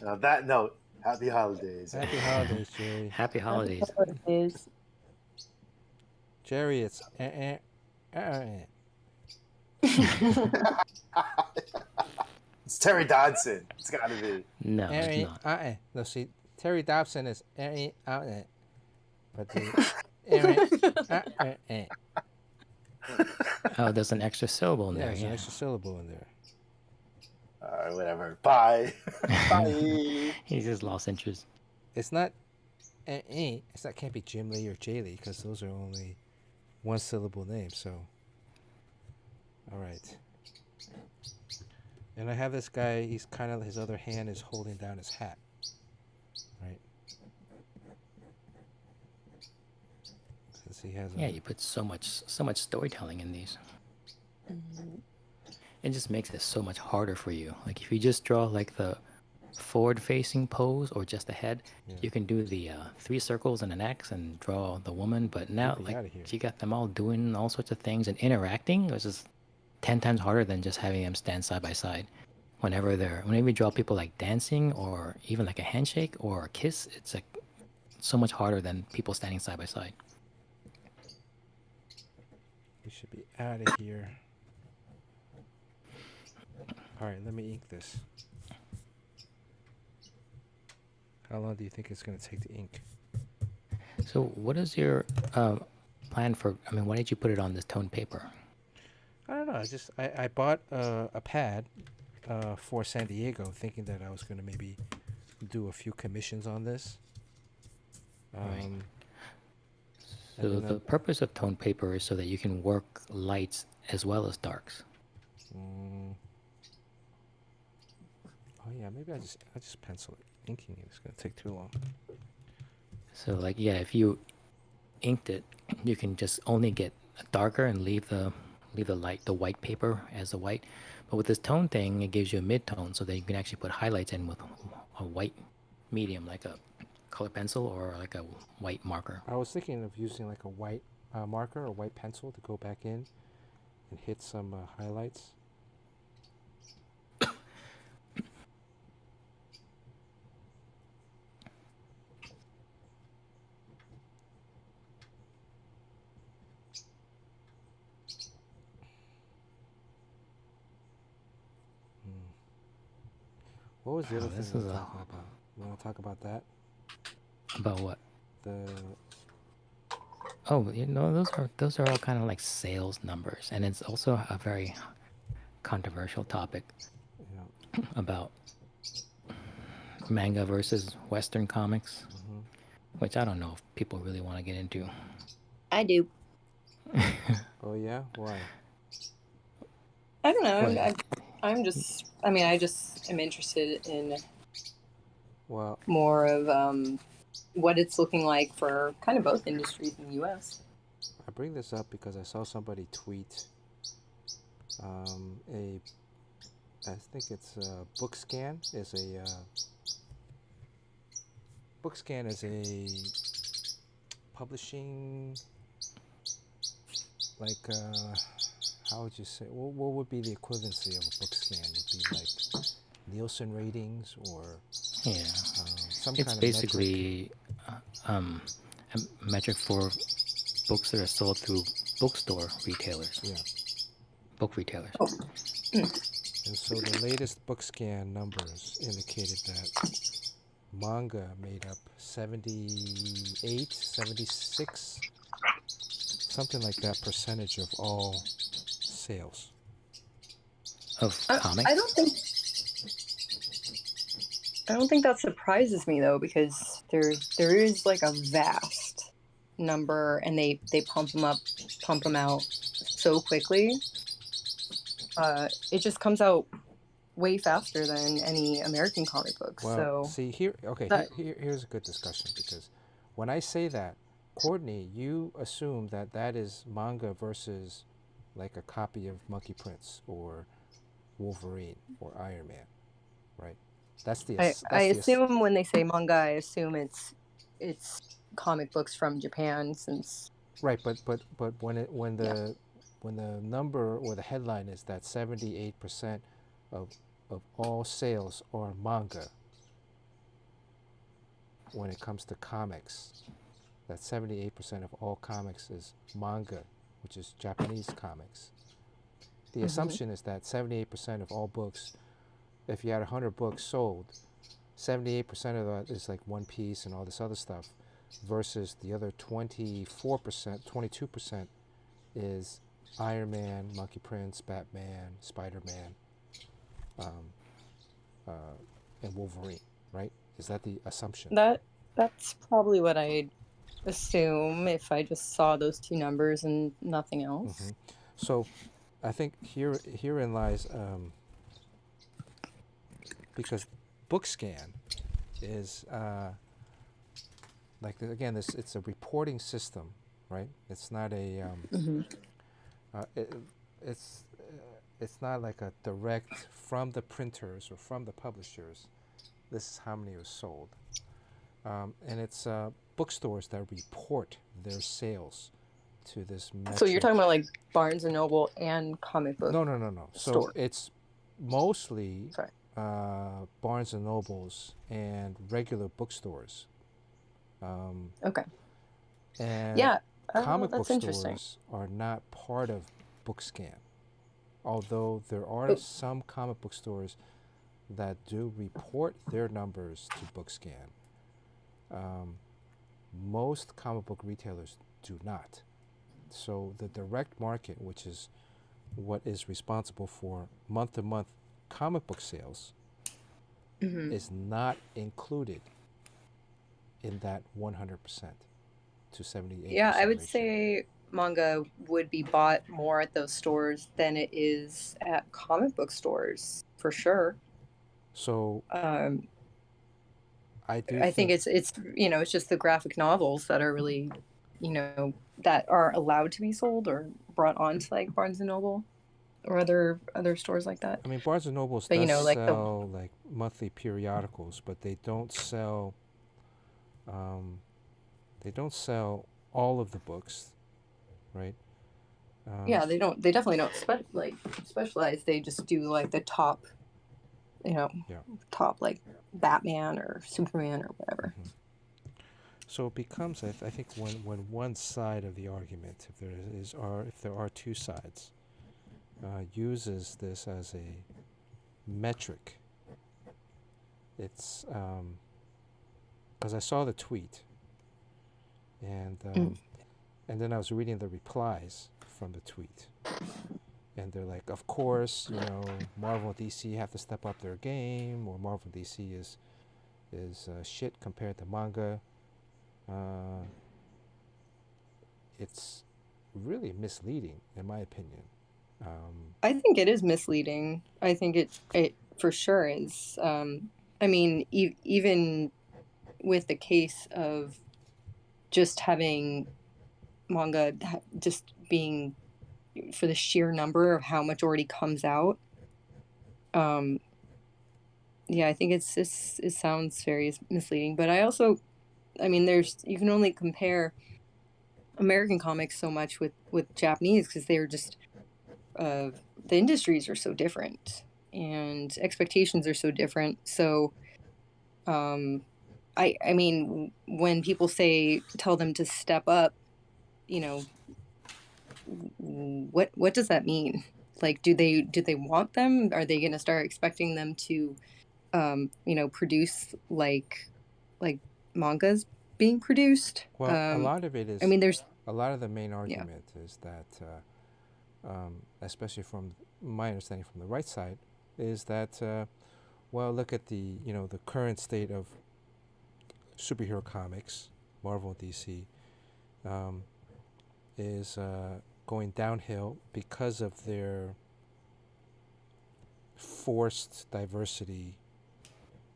And on that note, happy holidays. Happy holidays, Jerry. Happy holidays. Is Jerry, it's It's Terry Dodson. It's got to be. No, it's not. No, see, Terry Dobson is but Oh, there's an extra syllable in yeah, there. there's Yeah. an extra syllable in there. Whatever. Bye. Bye. He just lost interest. It's not it's not can't be Jim Lee or Jay Lee because those are only one syllable names. So, all right. And I have this guy. He's kind of his other hand is holding down his hat, right? Since he has. Yeah, you put so much storytelling in these. It just makes it so much harder for you. Like if you just draw like the forward-facing pose or just the head, Yeah. you can do the 3 circles and an X and draw the woman. But now, me like outta here. you got them all doing all sorts of things and interacting, which is 10 times harder than just having them stand side by side. Whenever you draw people like dancing or even like a handshake or a kiss, it's like so much harder than people standing side by side. We should be out of here. All right, let me ink this. How long do you think it's going to take to ink? So what is your plan for, I mean, why did you put it on this toned paper? I don't know. I bought a pad for San Diego, thinking that I was going to maybe do a few commissions on this. Right. And So then the purpose of toned paper is so that you can work lights as well as darks. Oh yeah, maybe I just pencil it. Inking it is going to take too long. So like, yeah, if you inked it, you can just only get darker and leave the white paper as the white. But with this tone thing, it gives you a mid-tone so that you can actually put highlights in with a white medium, like a color pencil or like a white marker. I was thinking of using like a white marker or white pencil to go back in and hit some highlights. What was the other this thing we is were a- talking about? You want to talk about that? About what? The Oh, you know, those are all kind of like sales numbers, and it's also a very controversial topic about manga versus Western comics, which I don't know if people really want to get into. I do. Oh yeah, why? I don't know. What? I'm just. I mean, I just am interested in Well, more of what it's looking like for kind of both industries in the U.S. I bring this up because I saw somebody tweet I think it's BookScan is a publishing, like how would you say, what would be the equivalency of a BookScan? Would be like Nielsen ratings or Yeah, some it's kind of basically a metric for books that are sold through bookstore retailers, Yeah. book retailers. And so the latest BookScan numbers indicated that manga made up 78, 76, something like that percentage of all sales. Of comics. I don't think that surprises me though, because there is like a vast number, and they pump them out so quickly. It just comes out way faster than any American comic books. Well, So see here. Okay, that- here's a good discussion, because when I say that, Courtney, you assume that that is manga versus like a copy of Monkey Prince or Wolverine or Iron Man, right? That's the I assume when they say manga, I assume it's comic books from Japan, since right. But when the number or the headline is that 78% of all sales are manga, when it comes to comics, that 78% of all comics is manga, which is Japanese comics. The assumption is that 78% of all books, if you had 100 books sold, 78% of that is like One Piece and all this other stuff, versus the other 24%, 22% is Iron Man, Monkey Prince, Batman, Spider-Man, and Wolverine, right? Is that the assumption? that's probably what I'd assume if I just saw those two numbers and nothing else. So I think herein lies, because BookScan is like, again, it's a reporting system, right? It's not a it's not like a direct from the printers or from the publishers. This is how many was sold, and it's bookstores that report their sales to this metric. So you're talking about like Barnes and Noble and comic book? No. So store. it's mostly Sorry. Barnes and Nobles and regular bookstores. Okay. And Yeah. comic book That's interesting. stores are not part of BookScan, although there are some comic book stores that do report their numbers to BookScan. Most comic book retailers do not. So the direct market, which is what is responsible for month-to-month comic book sales, is not included in that 100% to 78%. Yeah, I would ratio. say manga would be bought more at those stores than it is at comic book stores, for sure. So I think it's it's just the graphic novels that are really, that are allowed to be sold or brought onto like Barnes and Noble or other stores like that. I mean, Barnes and Noble But, does like sell like monthly periodicals, but they don't sell all of the books, right? Yeah, they definitely don't specialize. They just do like the top, top like Batman or Superman or whatever. So it becomes, I think, when one side of the argument, if there are two sides, uses this as a metric, it's because I saw the tweet, and then I was reading the replies from the tweet, and they're like, of course, Marvel and DC have to step up their game, or Marvel and DC is shit compared to manga. It's really misleading, in my opinion. I think it is misleading. I think it for sure is. I mean, even with the case of just having manga just being for the sheer number of how much already comes out. Yeah, I think it sounds very misleading, but I mean, you can only compare American comics so much with Japanese, because they're just the industries are so different and expectations are so different. So I mean, when people tell them to step up, what does that mean? Like, do they want them? Are they going to start expecting them to produce like mangas being produced? Well, a lot of it is. I mean, there's a lot of the main argument is that, especially from my understanding from the right side, is that well, look at the the current state of superhero comics, Marvel and DC, is going downhill because of their forced diversity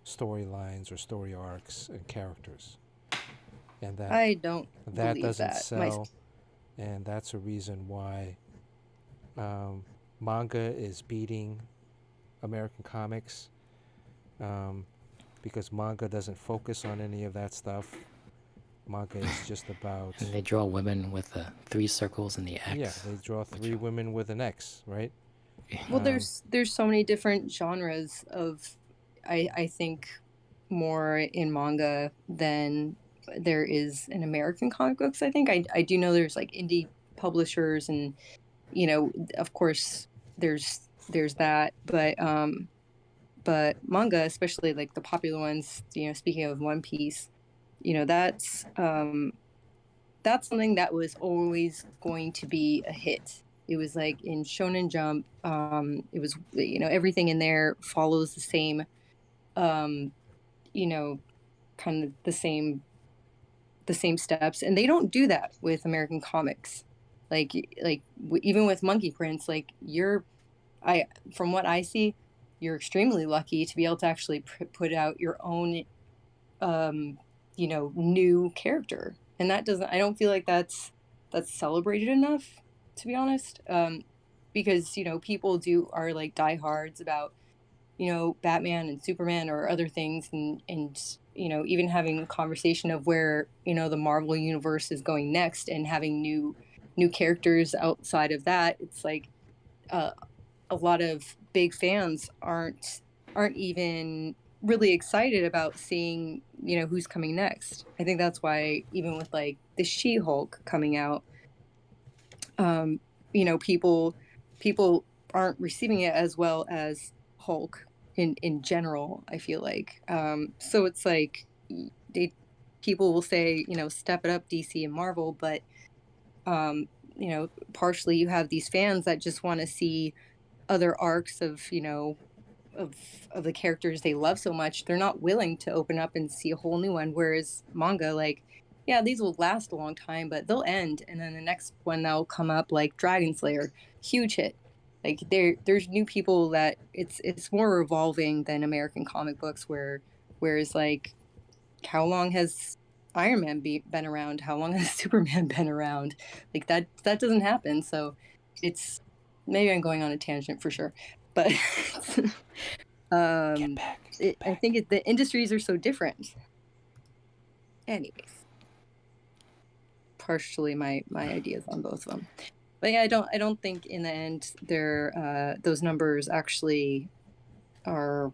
storylines or story arcs and characters, and I don't that believe doesn't that. sell, and that's a reason why manga is beating American comics, because manga doesn't focus on any of that stuff. Manga is just about And they draw women with the 3 circles and the X. yeah, they draw 3 women with an X, right? Well, there's so many different genres of, I think, more in manga than there is in American comic books. I think I do know there's like indie publishers, and of course there's that, but manga, especially like the popular ones, speaking of One Piece, that's something that was always going to be a hit. It was like in Shonen Jump, it was, everything in there follows the same, kind of the same steps, and they don't do that with American comics. Even with Monkey Prince, from what I see, you're extremely lucky to be able to actually put out your own, new character, and I don't feel like that's celebrated enough, to be honest. Because people are like diehards about Batman and Superman or other things, and even having a conversation of where the Marvel universe is going next, and having new characters outside of that. It's like a lot of big fans aren't even really excited about seeing who's coming next. I think that's why even with like the She-Hulk coming out, people aren't receiving it as well as Hulk in general, I feel like. So it's like people will say, step it up, DC and Marvel, but partially you have these fans that just want to see other arcs of of the characters they love so much. They're not willing to open up and see a whole new one, whereas manga, like, yeah, these will last a long time, but they'll end, and then the next one that'll come up, like Dragon Slayer, huge hit. Like there's new people that it's more revolving than American comic books, whereas like, how long has Iron Man been around? How long has Superman been around? Like that doesn't happen. So it's, maybe I'm going on a tangent for sure, but Get back. I think the industries are so different. Anyways, partially my ideas on both of them. But yeah, I don't think in the end those numbers actually are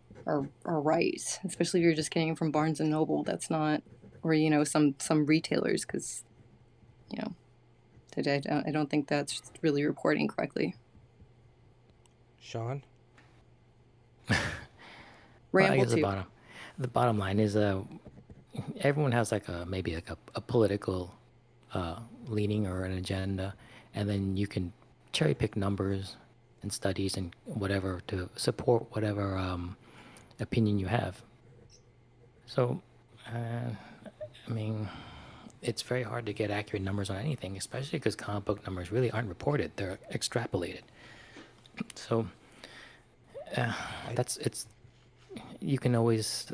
right, especially if you're just getting it from Barnes and Noble. That's not, or some retailers, because I don't think that's really reporting correctly. Sean? Well, I Ramble guess too. the bottom line is everyone has like maybe like a political leaning or an agenda, and then you can cherry pick numbers and studies and whatever to support whatever opinion you have. So, I mean, it's very hard to get accurate numbers on anything, especially because comic book numbers really aren't reported; they're extrapolated. So, you can always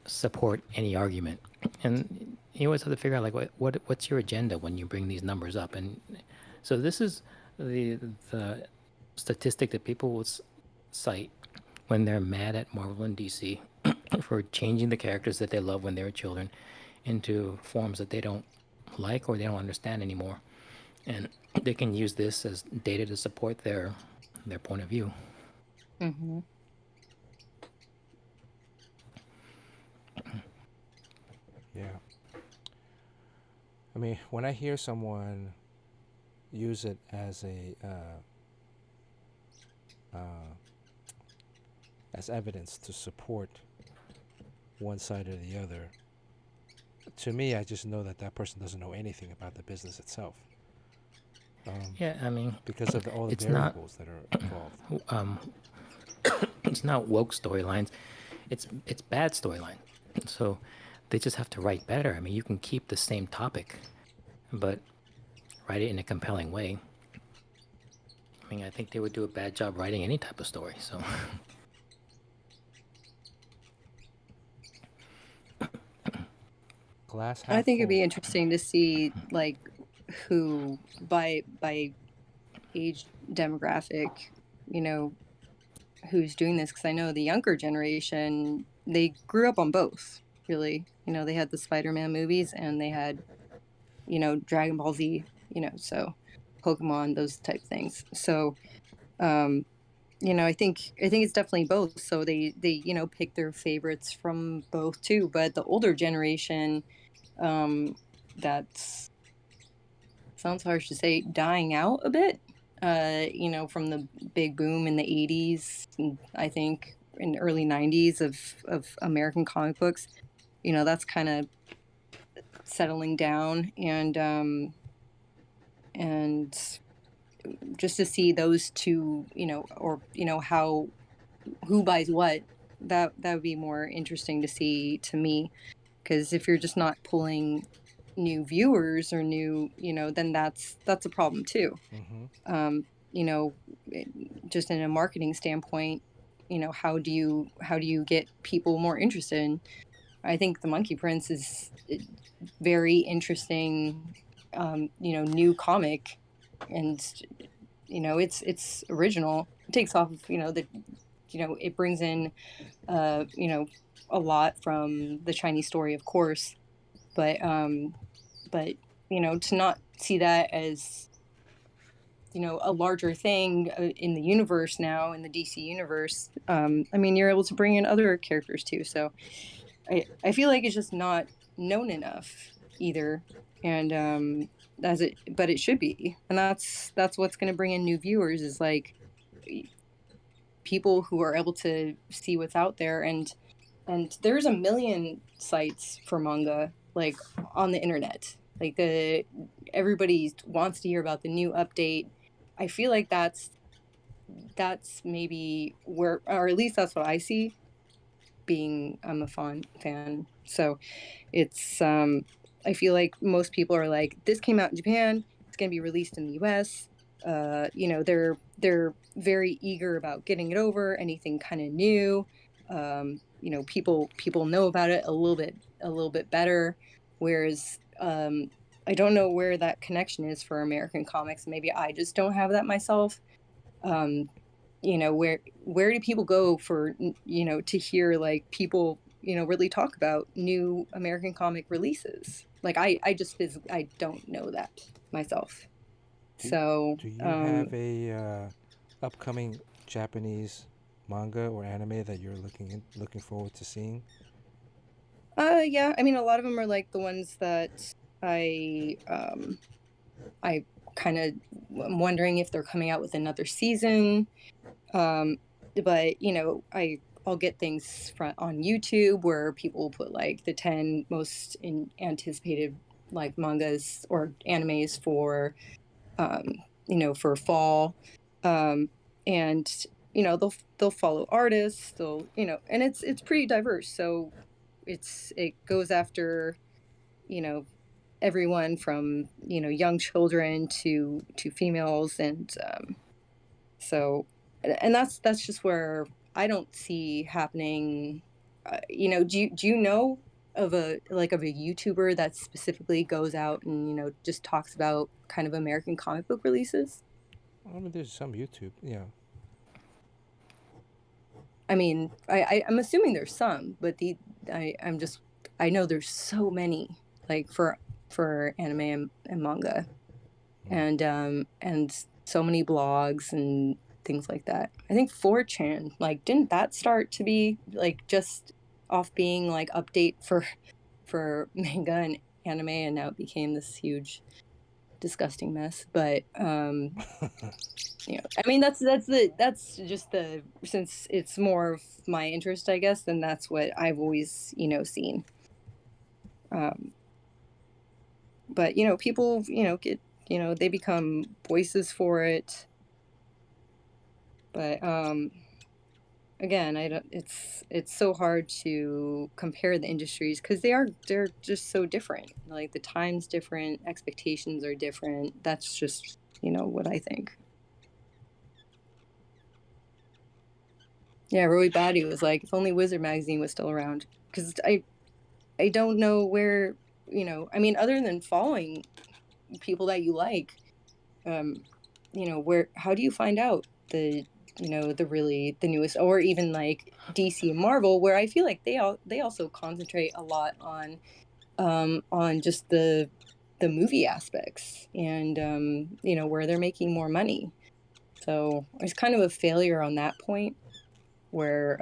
support any argument, and you always have to figure out like what's your agenda when you bring these numbers up. And so this is the statistic that people will cite when they're mad at Marvel and DC for changing the characters that they love when they were children into forms that they don't like or they don't understand anymore, and they can use this as data to support their point of view. Mm-hmm. Yeah. I mean, when I hear someone use it as as evidence to support one side or the other, to me, I just know that person doesn't know anything about the business itself. Yeah, I mean, because of all the it's not- variables that are involved. It's not woke storylines, it's bad storyline. So They just have to write better. I mean, you can keep the same topic, but write it in a compelling way. I mean, I think they would do a bad job writing any type of story, so. Glass I half think it'd full. be interesting to see like who by age demographic, you know, who's doing this, because I know the younger generation, they grew up on both, really. You know, they had the Spider-Man movies and they had, you know, Dragon Ball Z, you know, so Pokemon, those type things. So, you know, I think it's definitely both. So they you know, pick their favorites from both too. But the older generation, that's sounds harsh to say, dying out a bit. You know, from the big boom in the 80s, and I think in the early 90s of American comic books. You know, that's kind of settling down, and just to see those two, you know, or you know, how who buys what, that would be more interesting to see to me, because if you're just not pulling new viewers or new, you know, then that's a problem too. You know, just in a marketing standpoint, you know, how do you get people more interested in? I think the Monkey Prince is very interesting, you know, new comic, and you know, it's original. It takes off, you know, the, you know, it brings in, you know, a lot from the Chinese story, of course, but you know, to not see that as, you know, a larger thing in the universe now, in the DC universe. I mean, you're able to bring in other characters too, so I feel like it's just not known enough either, and as it, but it should be, and that's what's going to bring in new viewers, is like people who are able to see what's out there, and there's a million sites for manga like on the internet, like the everybody wants to hear about the new update. I feel like that's maybe where, or at least that's what I see, being I'm a fan. So it's I feel like most people are like, this came out in Japan, it's going to be released in the US. You know, they're very eager about getting it over, anything kind of new. You know, people know about it a little bit better, whereas I don't know where that connection is for American comics. Maybe I just don't have that myself. um, you know, where do people go for, you know, to hear like people, you know, really talk about new American comic releases? Like I just I don't know that myself. Do, So do you have a upcoming Japanese manga or anime that you're looking forward to seeing? yeah, I mean, a lot of them are like the ones that I I kind of am wondering if they're coming out with another season. But you know, I'll get things on YouTube where people will put like the 10 most anticipated like mangas or animes for, um, you know, for fall, and you know, they'll follow artists, they'll, you know, and it's pretty diverse. So it goes after, you know, everyone from, you know, young children to females, and so, and that's just where I don't see happening. You know, do you know of a like of a YouTuber that specifically goes out and, you know, just talks about kind of American comic book releases? I mean, there's some YouTube. Yeah. I mean, I'm assuming there's some, but I'm just, I know there's so many, like for anime and manga, and so many blogs and things like that. I think 4chan, like, didn't that start to be like just off being like update for manga and anime, and now it became this huge disgusting mess. But you know, I mean, that's just the, since it's more of my interest, I guess, then that's what I've always, you know, seen. um but you know, people, you know, get, you know, they become voices for it. But again, I don't. It's so hard to compare the industries because they're just so different. Like the time's different, expectations are different. That's just what I think. Yeah, Roy Batty was like, if only Wizard magazine was still around, because I don't know where I mean, other than following people that you like, where how do you find out the newest, or even like DC and Marvel, where I feel like they also concentrate a lot on just the movie aspects and where they're making more money. So it's kind of a failure on that point where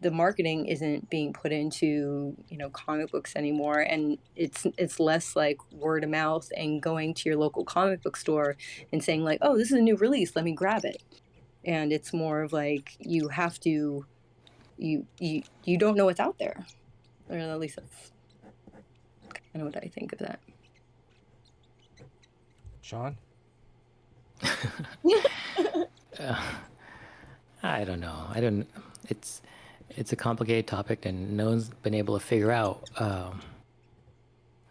the marketing isn't being put into comic books anymore, and it's less like word of mouth and going to your local comic book store and saying like, oh, this is a new release, let me grab it. And it's more of like you have to you don't know what's out there, or at least that's kind of what I think of that. Sean? I don't know. I don't. It's a complicated topic, and no one's been able to figure out.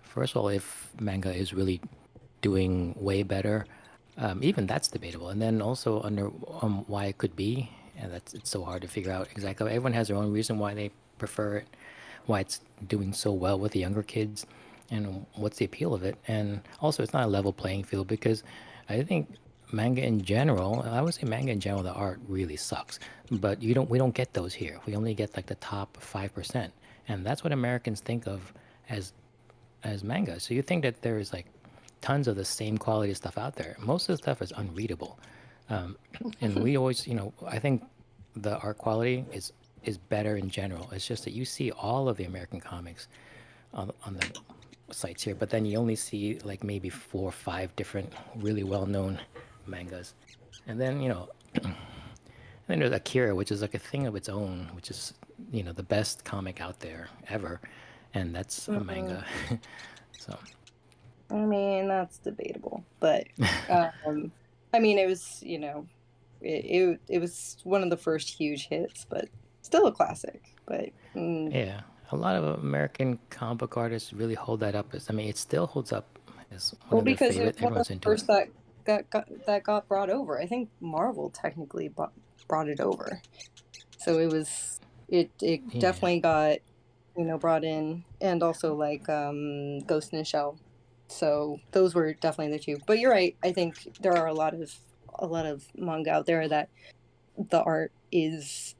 First of all, if manga is really doing way better, even that's debatable. And then also under why it could be, and it's so hard to figure out exactly. Everyone has their own reason why they prefer it, why it's doing so well with the younger kids, and what's the appeal of it. And also, it's not a level playing field because I think manga in general, I would say manga in general, the art really sucks. But we don't get those here. We only get like the top 5%, and that's what Americans think of as manga. So you think that there is like tons of the same quality stuff out there. Most of the stuff is unreadable, and we always, I think the art quality is better in general. It's just that you see all of the American comics on the sites here, but then you only see like maybe 4 or 5 different really well-known mangas, and then and then there's Akira, which is like a thing of its own, which is the best comic out there ever, and that's a manga. So I mean, that's debatable, but I mean, it was it was one of the first huge hits, but still a classic. But yeah, a lot of American comic book artists really hold that up as, I mean, it still holds up as one of their because it favorite. was one of Everyone's the into it. first that got brought over. I think Marvel technically brought it over, so it Yeah. definitely got brought in, and also like Ghost in the Shell. So those were definitely the two. But you're right. I think there are a lot of manga out there that the art is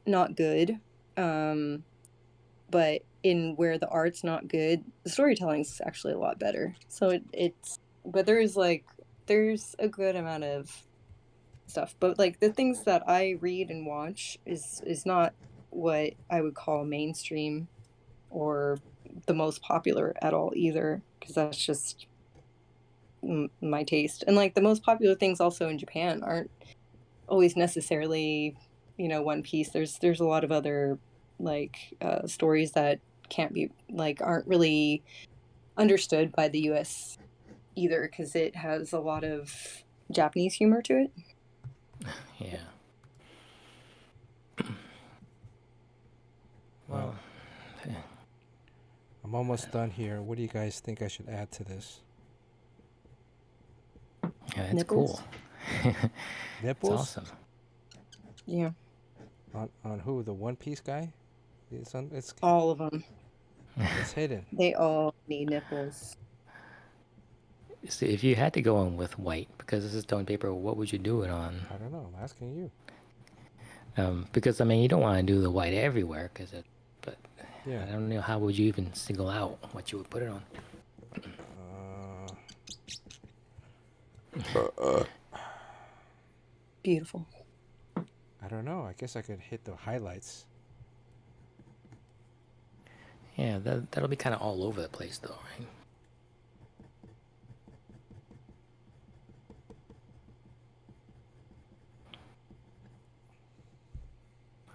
not good. But in where the art's not good, the storytelling's actually a lot better. So but there's a good amount of stuff. But like the things that I read and watch is not what I would call mainstream or the most popular at all either, because that's just my taste. And like the most popular things also in Japan aren't always necessarily One Piece. There's a lot of other like stories that can't be like aren't really understood by the US either, because it has a lot of Japanese humor to it. Yeah. Well, I'm almost done here. What do you guys think I should add to this? Yeah, it's Nipples? cool. Nipples? It's awesome. Yeah, On who? The One Piece guy? It's all of them. it's hidden. They all need nipples. So if you had to go on with white, because this is tone paper, what would you do it on? I don't know. I'm asking you. Because I mean, you don't want to do the white everywhere, but Yeah. I don't know, how would you even single out what you would put it on? Beautiful. I don't know. I guess I could hit the highlights. Yeah, that'll be kind of all over the place, though, right?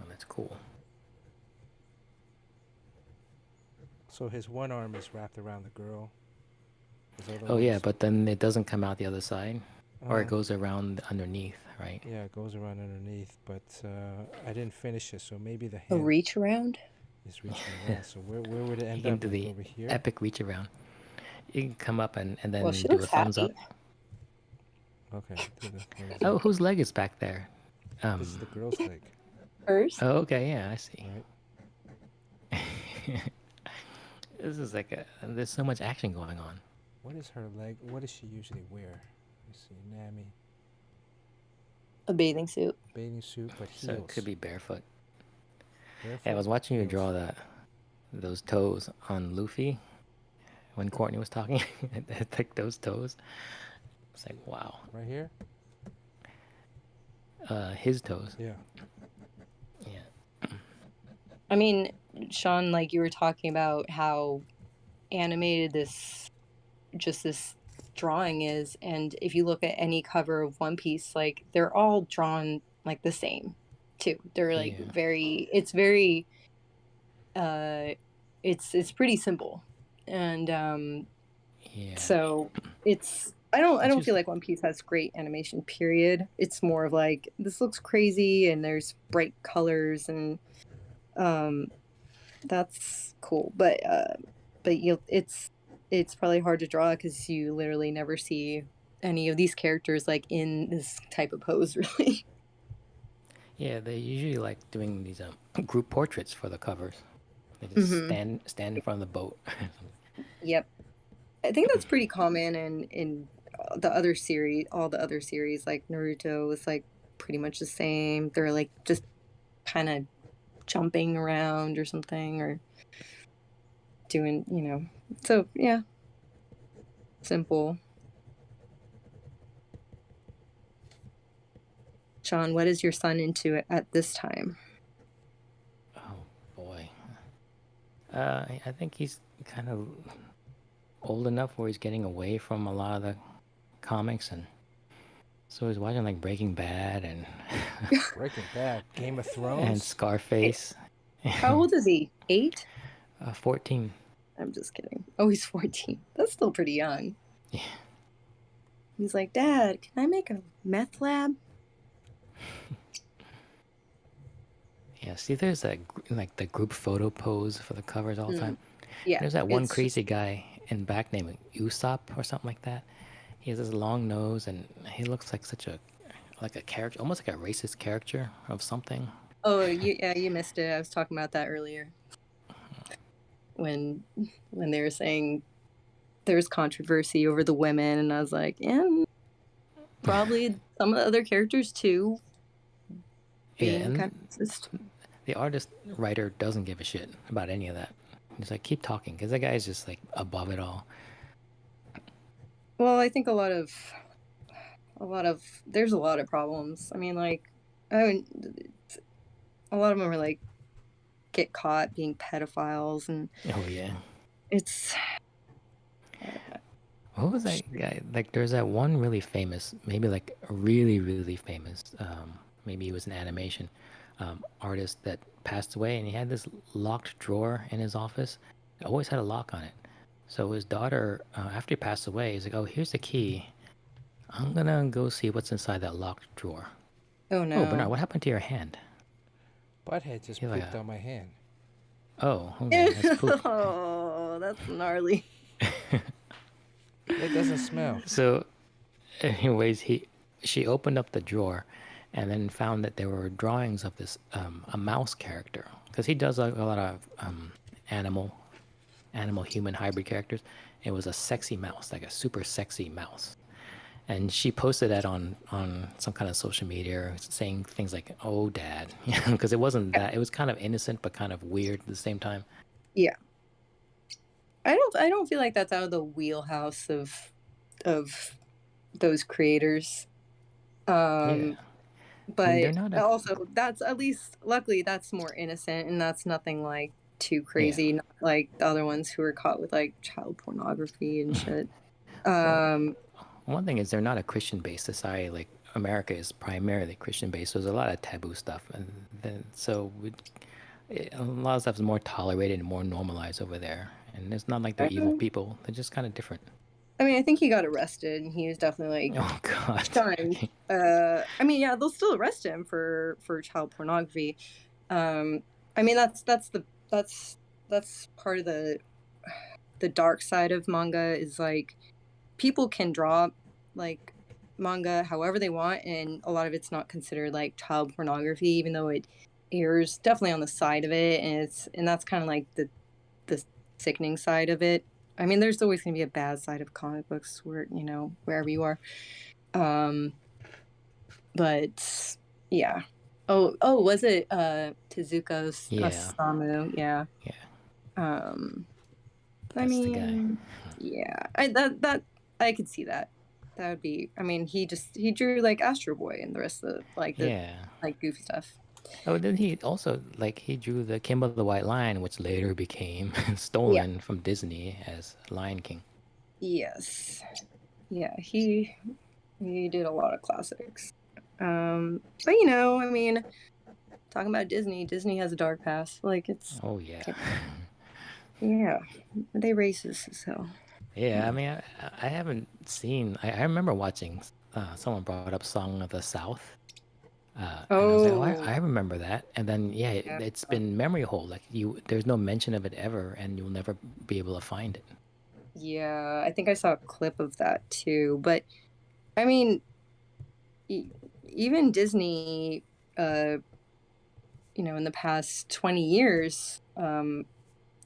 Oh, that's cool. So his one arm is wrapped around the girl. Oh yeah, but then it doesn't come out the other side, or it Uh, goes around underneath, right? Yeah, it goes around underneath, but I didn't finish it, so maybe the A hand reach around? is reaching around. So where would it You end can up? do Like the over here? epic reach around. You can come up and Well, then she do looks a thumbs up. happy. Okay, do the thumbs Oh, up. whose leg is back there? This is the girl's leg, First, Oh, okay, yeah, I see. right? This is like there's so much action going on. What is her leg? What does she usually wear? Let's see, Nami. a bathing suit. Bathing suit, but So heels. it could be barefoot. Barefoot, Yeah, I was watching you heels. draw those toes on Luffy when Courtney was talking. Like those toes. It's like, wow. Right here? His toes. Yeah. Yeah. I mean, Sean, like you were talking about how animated this drawing is, and if you look at any cover of One Piece, like they're all drawn like the same too. They're like Yeah. it's very it's pretty simple. And Yeah. so I don't It's just- feel like One Piece has great animation, period. It's more of like this looks crazy and there's bright colors, and that's cool. But it's probably hard to draw because you literally never see any of these characters like in this type of pose, really. Yeah, they usually like doing these group portraits for the covers. They just Mhm. stand in front of the boat. Yep. I think that's pretty common in the other series, all the other series, like Naruto is like pretty much the same. They're like just kind of jumping around or something, or doing, so yeah, simple. Sean, what is your son into at this time? Oh boy. I think he's kind of old enough where he's getting away from a lot of the comics, and so he's watching like Breaking Bad and Breaking Bad, Game of Thrones. and Scarface. How old is he? 8? 14. I'm just kidding. Oh, he's 14. That's still pretty young. Yeah. He's like, Dad, can I make a meth lab? Yeah, see, there's like the group photo pose for the covers all the time. Yeah. There's that one it's crazy guy in back named Usopp or something like that. He has this long nose and he looks like like a character, almost like a racist character of something. Oh, you missed it. I was talking about that earlier. When they were saying there's controversy over the women, and I was like, yeah, probably some of the other characters too. Being and kind of racist. the artist writer doesn't give a shit about any of that. He's like, keep talking, because the guy's just like above it all. Well, I think there's a lot of problems. I mean, like, a lot of them are like get caught being pedophiles, and Oh yeah. it's What was that guy? Like, there's that one really famous, maybe like a really, really famous, maybe he was an animation artist that passed away, and he had this locked drawer in his office. It always had a lock on it. So his daughter, after he passed away, he's like, oh, here's the key. I'm gonna go see what's inside that locked drawer. oh no. Oh, Bernard, what happened to your hand? Butthead just You're like pooped on my hand. Oh, okay, that's poop. Oh, that's gnarly. It doesn't smell. So, anyways, she opened up the drawer, and then found that there were drawings of this a mouse character, because he does a lot of animal human hybrid characters. It was a sexy mouse, like a super sexy mouse, and she posted that on some kind of social media, saying things like, "Oh, Dad," because it wasn't that. It was kind of innocent but kind of weird at the same time. Yeah. I don't feel like that's out of the wheelhouse of those creators. Yeah. But they're not a- also that's at least luckily that's more innocent, and that's nothing like too crazy, not like the other ones who were caught with like child pornography and shit. One thing is they're not a Christian-based society. Like America is primarily Christian-based, so there's a lot of taboo stuff, and then a lot of stuff is more tolerated and more normalized over there. And it's not like they're evil people; they're just kind of different. I mean, I think he got arrested, and he was definitely like Oh God. shunned. I mean, yeah, they'll still arrest him for child pornography. I mean, that's part of the dark side of manga is like people can draw like manga however they want, and a lot of it's not considered like child pornography, even though it airs definitely on the side of it, and that's kind of like the sickening side of it. I mean, there's always going to be a bad side of comic books where, wherever you are. But yeah. Oh, was it Tezuka Osamu? Yeah. Yeah. I That's the mean, guy. yeah. I could see that. That would be. I mean, he drew like Astro Boy and the rest of the like goofy stuff. Oh, then he also he drew the Kimba the White Lion, which later became stolen from Disney as Lion King. Yes. Yeah, he did a lot of classics. But I mean, talking about Disney has a dark past. Like it's Oh yeah. Yeah. They racist as hell. Yeah, I mean, I haven't seen. I remember watching. Someone brought up "Song of the South," and I was like, "Oh, I remember that." And then, yeah, it's been memory hole. Like there's no mention of it ever, and you'll never be able to find it. Yeah, I think I saw a clip of that too. But I mean, even Disney, in the past 20 years,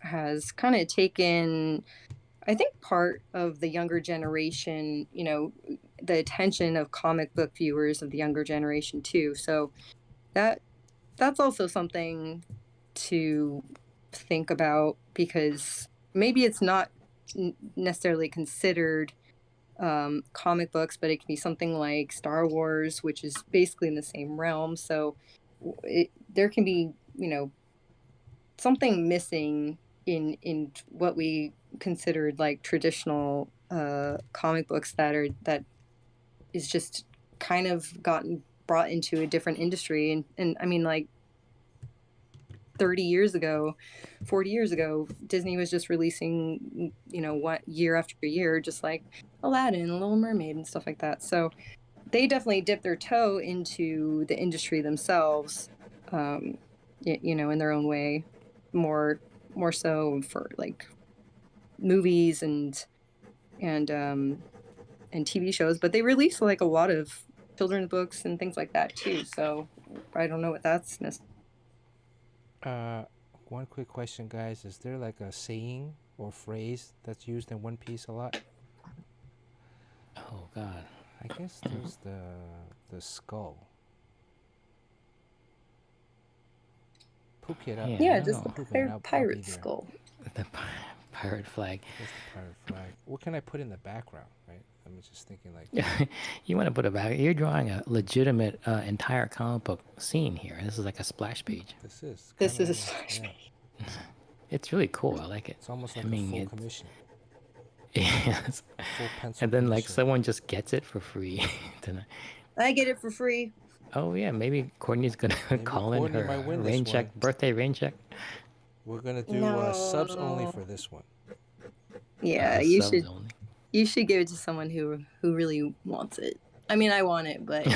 has kind of taken, I think, part of the younger generation, the attention of comic book viewers of the younger generation too. So that's also something to think about, because maybe it's not necessarily considered comic books, but it can be something like Star Wars, which is basically in the same realm. So there can be, something missing in what we considered like traditional comic books that is just kind of gotten brought into a different industry. And I mean, like 30 years ago, 40 years ago, Disney was just releasing, what, year after year, just like Aladdin and Little Mermaid and stuff like that. So they definitely dipped their toe into the industry themselves, in their own way, more so for like movies and TV shows. But they release like a lot of children's books and things like that too. So I don't know what that's necessarily. One quick question, guys. Is there like a saying or phrase that's used in One Piece a lot? Oh God. I guess there's the skull. Pook it up. Yeah, just Pook it their up, I'll be pirate there. skull. The pirate flag. That's the pirate flag. What can I put in the background, right? I'm just thinking like... You want to put it back. You're drawing a legitimate entire comic book scene here. This is like a splash page. This is a splash page. It's really cool. I like it. It's almost like a full commission. Yes. Full pencil And then like commission. someone just gets it for free tonight. I get it for free. Oh yeah, maybe Courtney's gonna call in her rain check, birthday rain check. We're gonna do subs only for this one. Yeah, you should. Only. You should give it to someone who really wants it. I mean, I want it, but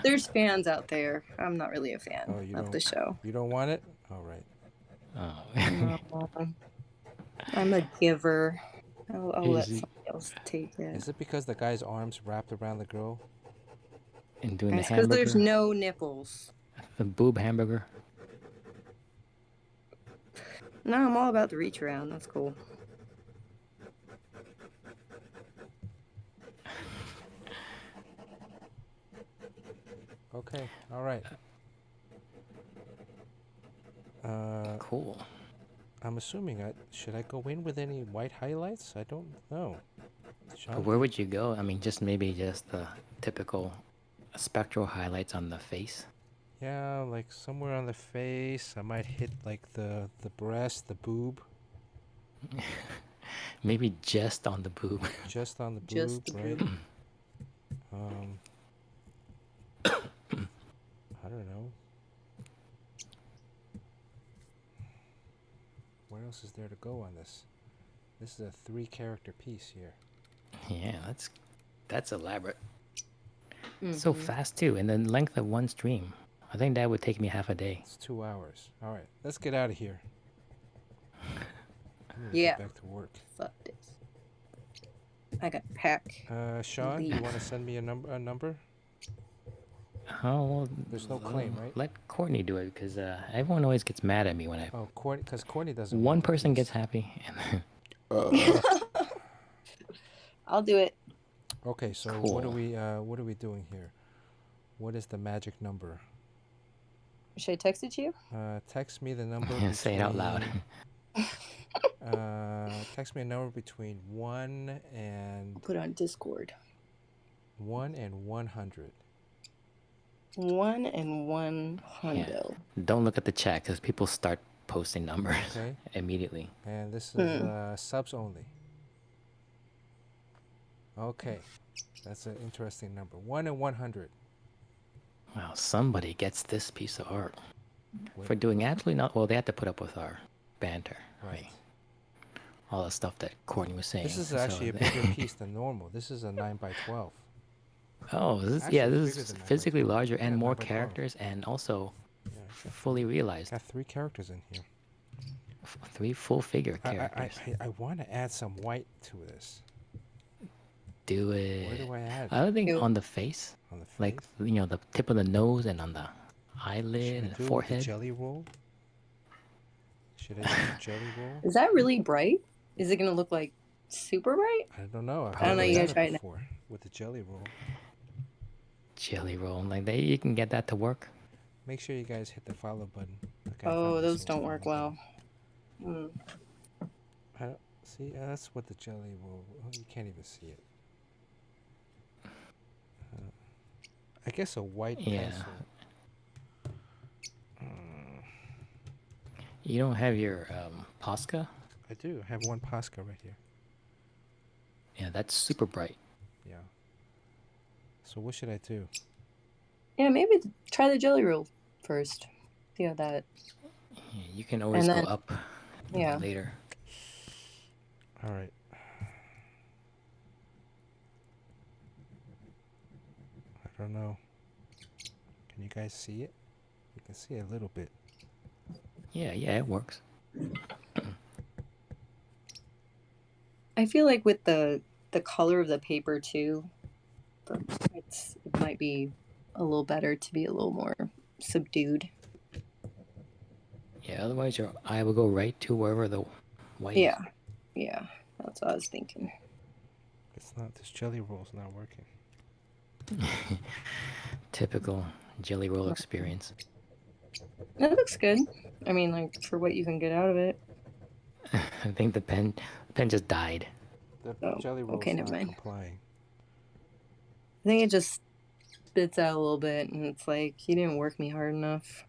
there's fans out there. I'm not really a fan of the show. You don't want it? All right. Oh. No. I'm a giver. I'll let somebody else take it. Is it because the guy's arms wrapped around the girl? And doing the hamburger? Because there's no nipples. The boob hamburger? No, I'm all about the reach around. That's cool. Okay, all right. Cool. I'm assuming should I go in with any white highlights? I don't know. Where would you go? I mean, maybe just the typical spectral highlights on the face. Yeah, like somewhere on the face. I might hit like the breast, the boob. Maybe just on the boob. Just on the boob, right? I don't know. Where else is there to go on this? This is a 3-character piece here. Yeah, that's elaborate. So Mhm. fast too, and the length of one stream. I think that would take me half a day. It's 2 hours. All right, let's get out of here. I need to Yeah. get back to work. Fuck this. I got to pack. Sean, you Leave. want to send me a number? Oh, well, There's no claim, right? let Courtney do it because everyone always gets mad at me when I. Oh, because Courtney doesn't. One work with person these. gets happy, and I'll do it. Okay, so Cool. what are we doing here? What is the magic number? Should I text it to you? Text me the number. say it out loud. Text me a number between 1 and I'll put it on Discord. 100. 1 and 1 hundo. Don't look at the chat because people start posting numbers Okay. immediately. And this is subs only. Okay, that's an interesting number. 1 and 100. Wow, somebody gets this piece of art What- for doing absolutely not. Well, they had to put up with our banter, Right. right? All the stuff that Courtney was saying. This is so actually a they- bigger piece than normal. This is a 9x12. Oh, Actually, this bigger is than 9 by physically 12. larger Yeah, and more 9 by 12. characters, and also Yeah, fully realized. got 3 characters in here. 3 full figure characters. I want to add some white to this. Do Where it. do I add? I think Do- on the face, On the face? like the tip of the nose and on the Should eyelid I and do it with the forehead. jelly roll? Should I do the jelly roll? Is that really bright? Is it going to look like super bright? I don't know. I've I don't know, never you done gotta it try it now. before with the jelly roll. Jelly roll, like you can get that to work. Make sure you guys hit the follow button. Okay, I Oh, found those this don't one. work well. Mm. I don't, see, that's what the jelly roll. Oh, you can't even see it. I guess a white Yeah. pencil. You don't have your Posca? I do. I have one Posca right here. Yeah, that's super bright. Yeah. So what should I do? Yeah, maybe try the jelly roll first. See how that. Yeah, you can always then- go up Yeah. later. All right. I don't know. Can you guys see it? You can see a little bit. Yeah, it works. I feel like with the color of the paper too, it might be a little better to be a little more subdued. Yeah, otherwise your eye will go right to wherever the white Yeah, that's what I was thinking. It's not. This jelly roll's not working. is. Typical jelly roll experience. It looks good. I mean, like for what you can get out of it. I think the pen just died. The Oh, jelly roll's okay, not never mind. complying. I think it just spits out a little bit, and it's like you didn't work me hard enough.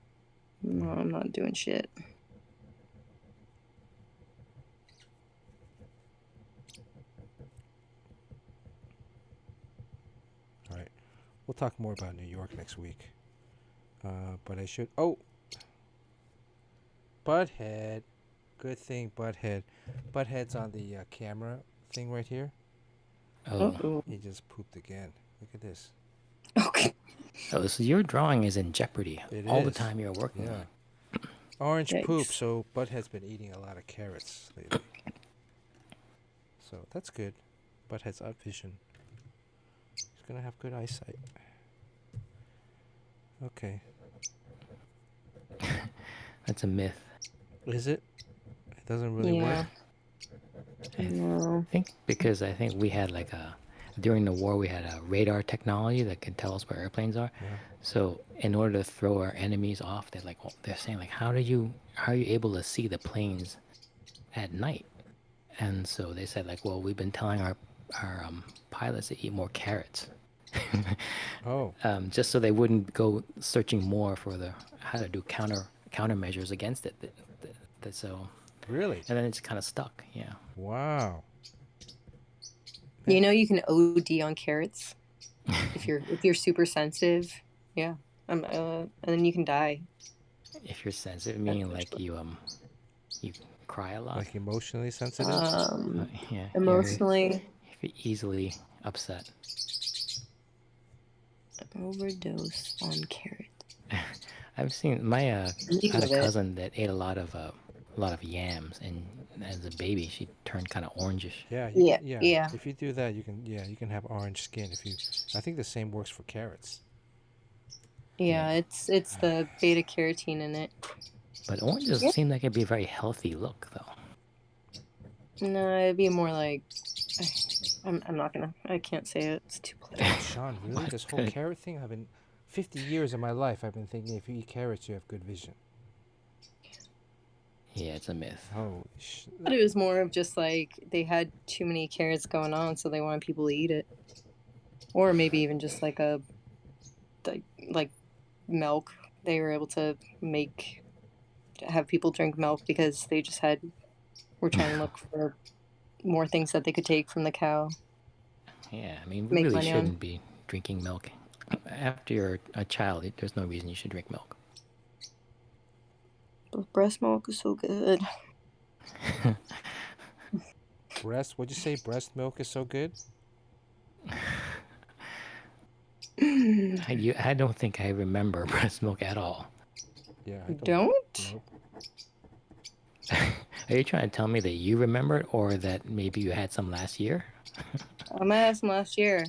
No, I'm not doing shit. All right. We'll talk more about New York next week. But I should. Oh! Butthead. Good thing, Butthead. Butthead's on the camera thing right here. Oh, Oh, He just pooped again. Look at this. okay. so your drawing is in jeopardy It all the is. time you're working Yeah. on it. Orange poop. Yikes. So Butthead's been eating a lot of carrots lately. So that's good. Butthead's up vision. He's gonna have good eyesight. Okay. That's a myth. Is it? It doesn't really Yeah. work. No. I think because I think we had during the war we had a radar technology that could tell us where airplanes are. Yeah. So in order to throw our enemies off, they're saying like, how are you able to see the planes at night? And so they said like, well, we've been telling our pilots to eat more carrots, Oh. just so they wouldn't go searching more for how to do countermeasures against it. So Really? and then it's kind of stuck. Yeah. Wow. You know you can OD on carrots if you're super sensitive. Yeah. And then you can die. If you're sensitive, meaning like you cry a lot. Like emotionally sensitive? Yeah. Emotionally. If be easily upset. Overdose on carrots. I've seen my I Leave had a of it. cousin that ate a lot of yams, and as a baby she turned kind of orangish. Yeah, Yeah, yeah. yeah. If you do that, you can have orange skin. I think the same works for carrots. Yeah, it's the beta carotene in it. But oranges Yeah. seem like it'd be a very healthy look, though. No, it'd be more like I'm not gonna. I can't say it. It's too political. Damn, Sean, really? This whole carrot thing? 50 years of my life, I've been thinking if you eat carrots, you have good vision. Yeah, it's a myth. Holy But it was more of just like they had too many carrots going on, so they wanted people to eat it, or maybe even just like like milk. They were able to have people drink milk because they just were trying to look for more things that they could take from the cow. Yeah, I mean, we Make really money on. shouldn't be drinking milk. After you're a child, there's no reason you should drink milk. But breast milk is so good. What'd you say? Breast milk is so good? I don't think I remember breast milk at all. Yeah, I Don't? Nope. Are you trying to tell me that you remember it, or that maybe you had some last year? I might have some last year.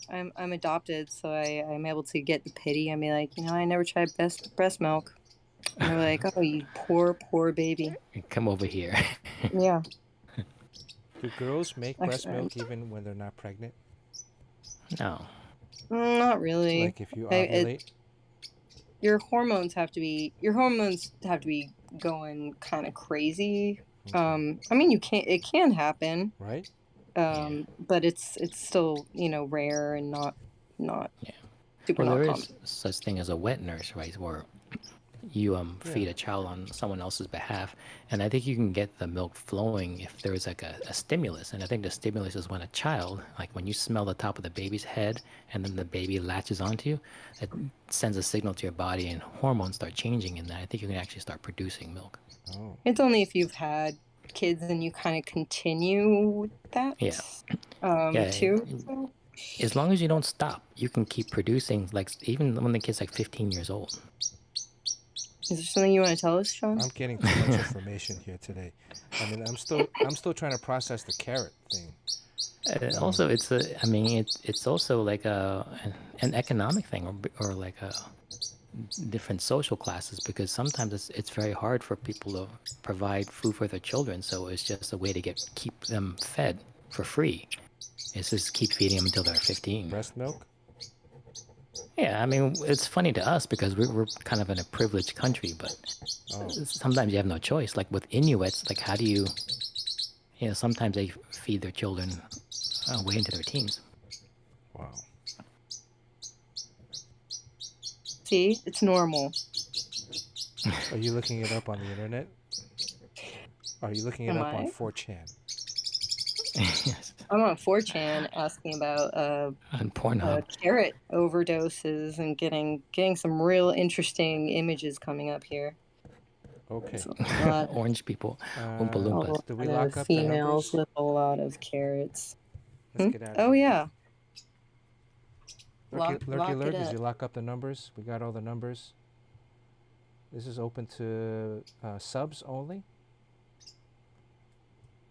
I'm adopted, so I'm able to get the pity. I mean, like, I never tried breast milk. And they're like, oh, you poor baby. Come over here. Yeah. Do girls make breast Actually, milk even when they're not pregnant? No. Not really. Like if you ovulate? Your hormones have to be going kind of crazy. Okay. I mean, it can happen, Right? but it's still rare and not super Well, not there common. is such thing as a wet nurse, right? Where you feed a child on someone else's behalf, and I think you can get the milk flowing if there is like a stimulus. And I think the stimulus is when a child, like when you smell the top of the baby's head and then the baby latches onto you, it sends a signal to your body and hormones start changing, and then I think you can actually start producing milk. Oh. It's only if you've had kids and you kind of continue with that. Yeah. Too. As long as you don't stop, you can keep producing, like even when the kid's like 15 years old. Is there something you want to tell us, Sean? I'm getting too much information here today. I mean, I'm still trying to process the carrot thing. Also, it's also like an economic thing, or like a different social classes, because sometimes it's very hard for people to provide food for their children, so it's just a way to keep them fed for free. It's just keep feeding them until they're 15. Breast milk? Yeah, I mean, it's funny to us because we're kind of in a privileged country, but sometimes you have no choice. Like with Inuits, like how do you sometimes they feed their children way into their teens. Wow. See, it's normal. Are you looking it up on the internet? Are you looking it Am up on I? 4chan? Yes. I'm on 4chan asking about On Pornhub. carrot overdoses and getting some real interesting images coming up here. Okay. So, a lot Orange people. Oompa Loompas. Do we of lock up the females numbers? with a lot of carrots. Let's get out of Oh here. yeah. Lurky Lock it Lurk, did up. you lock up the numbers? We got all the numbers. This is open to subs only.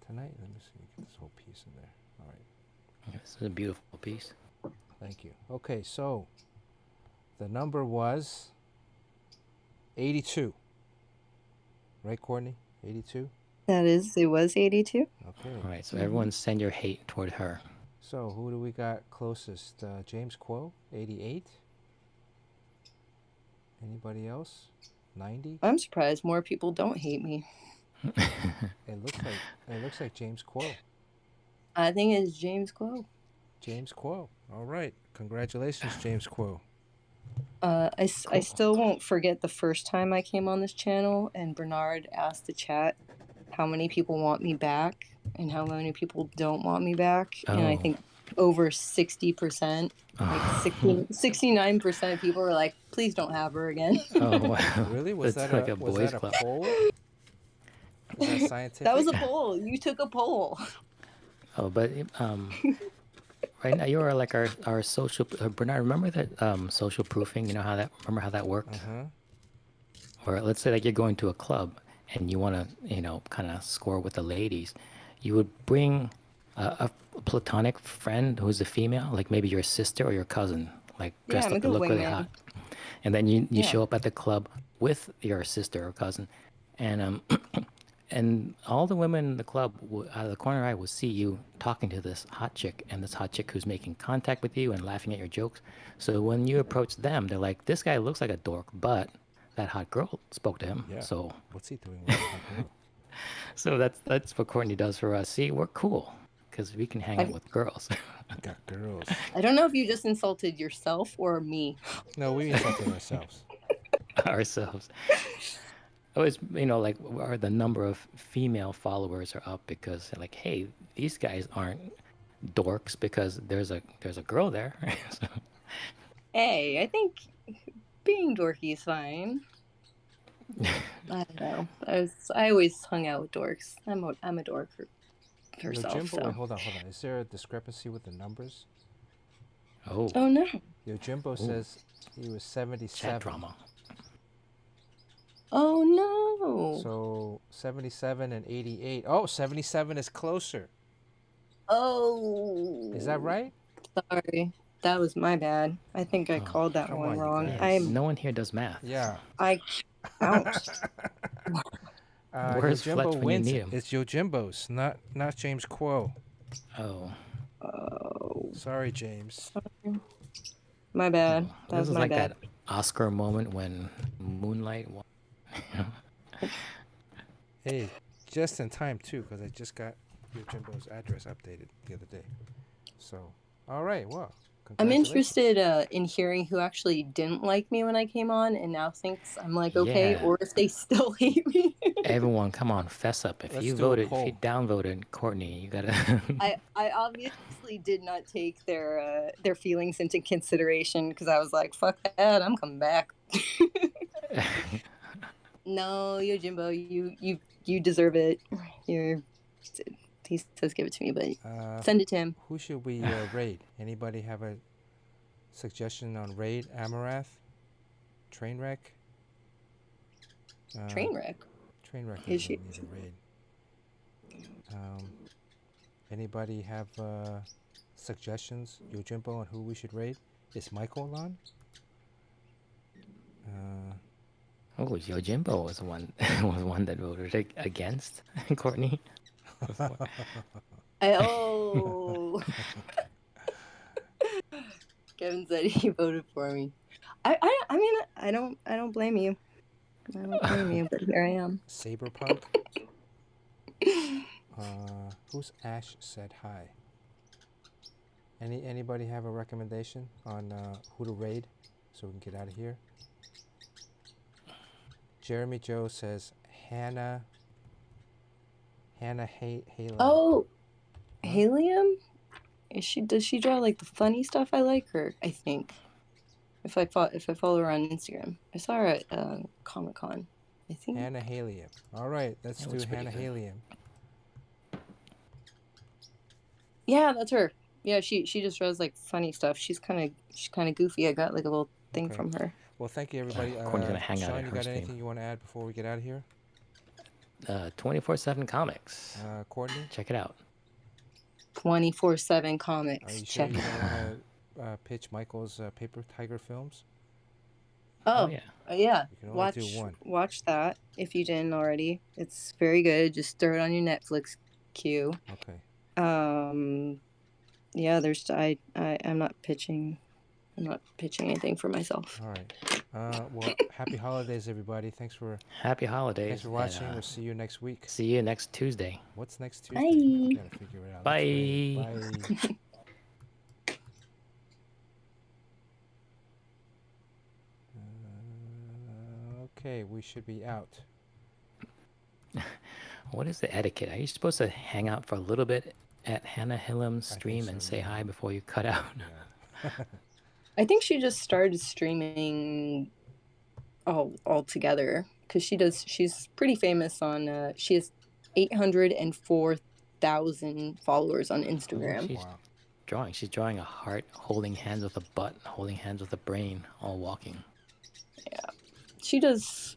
Tonight, let me see. Get this whole piece in there. All right. This is a beautiful piece. Thank you. Okay, so the number was 82. Right, Courtney? 82? It was 82. Okay. All right, so everyone send your hate toward her. So who do we got closest? James Quo, 88. Anybody else? 90. I'm surprised more people don't hate me. It looks like James Quo. I think it's James Quo. James Quo. All right. Congratulations, James Quo. I still won't forget the first time I came on this channel and Bernard asked the chat how many people want me back and how many people don't want me back. And I think over 60%, like 69% of people were like, please don't have her again. Oh, wow. Really? Was That's that like a a boys' was that club. a poll? Was that scientific? That was a poll. You took a poll. Oh, but right now you are like our social Bernard. Remember that social proofing? You know how that? Remember how that worked? Or let's say like you're going to a club and you want to, kind of score with the ladies. You would bring a platonic friend who's a female, like maybe your sister or your cousin, like Yeah, dressed I'm a up to good look really wingman. hot. And then you Yeah. show up at the club with your sister or cousin, and and all the women in the club out of the corner eye will see you talking to this hot chick, and this hot chick who's making contact with you and laughing at your jokes. So when you approach them, they're like, "This guy looks like a dork, but that hot girl spoke to him." Yeah. So What's he doing with that girl? so that's what Courtney does for us. See, we're cool because we can hang out with girls. Got girls. I don't know if you just insulted yourself or me. No, we insulted ourselves. Ourselves. Always, like the number of female followers are up because they're like, hey, these guys aren't dorks because there's a girl there. So, Hey, I think being dorky is fine. I don't know. I always hung out with dorks. I'm a dork herself. Jimbo, So. wait, hold on. Is there a discrepancy with the numbers? oh, no. Jimbo says he was 77. chat drama. Oh no. So 77 and 88. Oh, 77 is closer. Oh. Is that right? Sorry. That was my bad. I think I called that come one on, you wrong. guys. No one here does math. Yeah. I count. Where's Jimbo Fletch when you wins. need him? It's Jimbo's, not James Quo. Oh, Sorry, James. My bad. That this was is my like bad. that Oscar moment when Moonlight won. Hey, just in time too, because I just got Jimbo's address updated the other day. So, all right, well, I'm congratulations. interested in hearing who actually didn't like me when I came on and now thinks I'm like okay, Yeah. or if they still hate me. Everyone, come on, fess up. If Let's you do a voted, if poll. you downvoted Courtney, you gotta. I obviously did not take their feelings into consideration because I was like, fuck that, I'm coming back. No, Yo Jimbo, you deserve it. He says give it to me, but send it to him. Who should we raid? Anybody have a suggestion on raid? Amarath? Trainwreck? Trainwreck. Trainwreck Is is she- needs a raid. Anybody have suggestions, Yojimbo, on who we should raid? Is Michael on? Oh, Yojimbo was one that voted against Courtney. Kevin said he voted for me. I mean I don't blame you. I don't blame you, but here I am. Saberpunk? Who's Ash said hi? Anybody have a recommendation on who to raid so we can get out of here? Jeremy Joe says Hannah Halium. Oh, Helium? Does she draw like the funny stuff? I like her, I think. If I follow her on Instagram. I saw her at Comic-Con, I think. Hannah Halium. All right, let's do Hannah Halium. Yeah, that's her. Yeah, she just draws like funny stuff. She's kind of goofy. I got like a little thing from her. Well, thank you, everybody. Courtney's gonna hang out Sean, at you her got stream. anything you want to add before we get out of here? 24/7 Comics. Courtney? Check it out. 24/7 Are you Comics. sure Check you it don't out. want to pitch Michael's Paper Tiger films? Oh, yeah. Yeah. You can only do one. Watch that if you didn't already. It's very good. Just throw it on your Netflix queue. Okay. Yeah, I'm not pitching anything for myself. All right. Well, happy holidays, everybody. Happy holidays. Thanks for watching. And, We'll see you next week. see you next Tuesday. What's next Tuesday? Bye. We gotta figure it out. Let's Bye. Bye. Okay, we should be out. What is the etiquette? Are you supposed to hang out for a little bit at Hannah Hillam's stream and say hi before you cut out? Yeah. I think she just started streaming all together because she's pretty famous on she has 100,000 followers on Instagram. She's Wow. drawing. She's drawing a heart, holding hands with a butt, holding hands with a brain, all walking. She does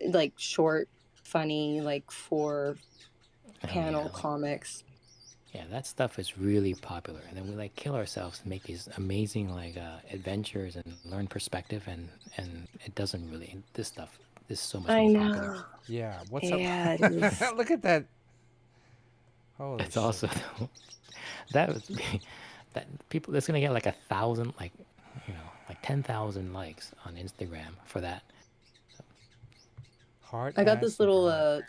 like short, funny, like 4 panel comics. Yeah, that stuff is really popular, and then we like kill ourselves to make these amazing like adventures and learn perspective, and it doesn't really. This stuff is so much I more know. popular. Yeah. What's Yeah, up? it is. Look at that. Holy It's shit. also that was that people. That's gonna get like 1,000, like like 10,000 likes on Instagram for that. Heart I got ass this and little heart.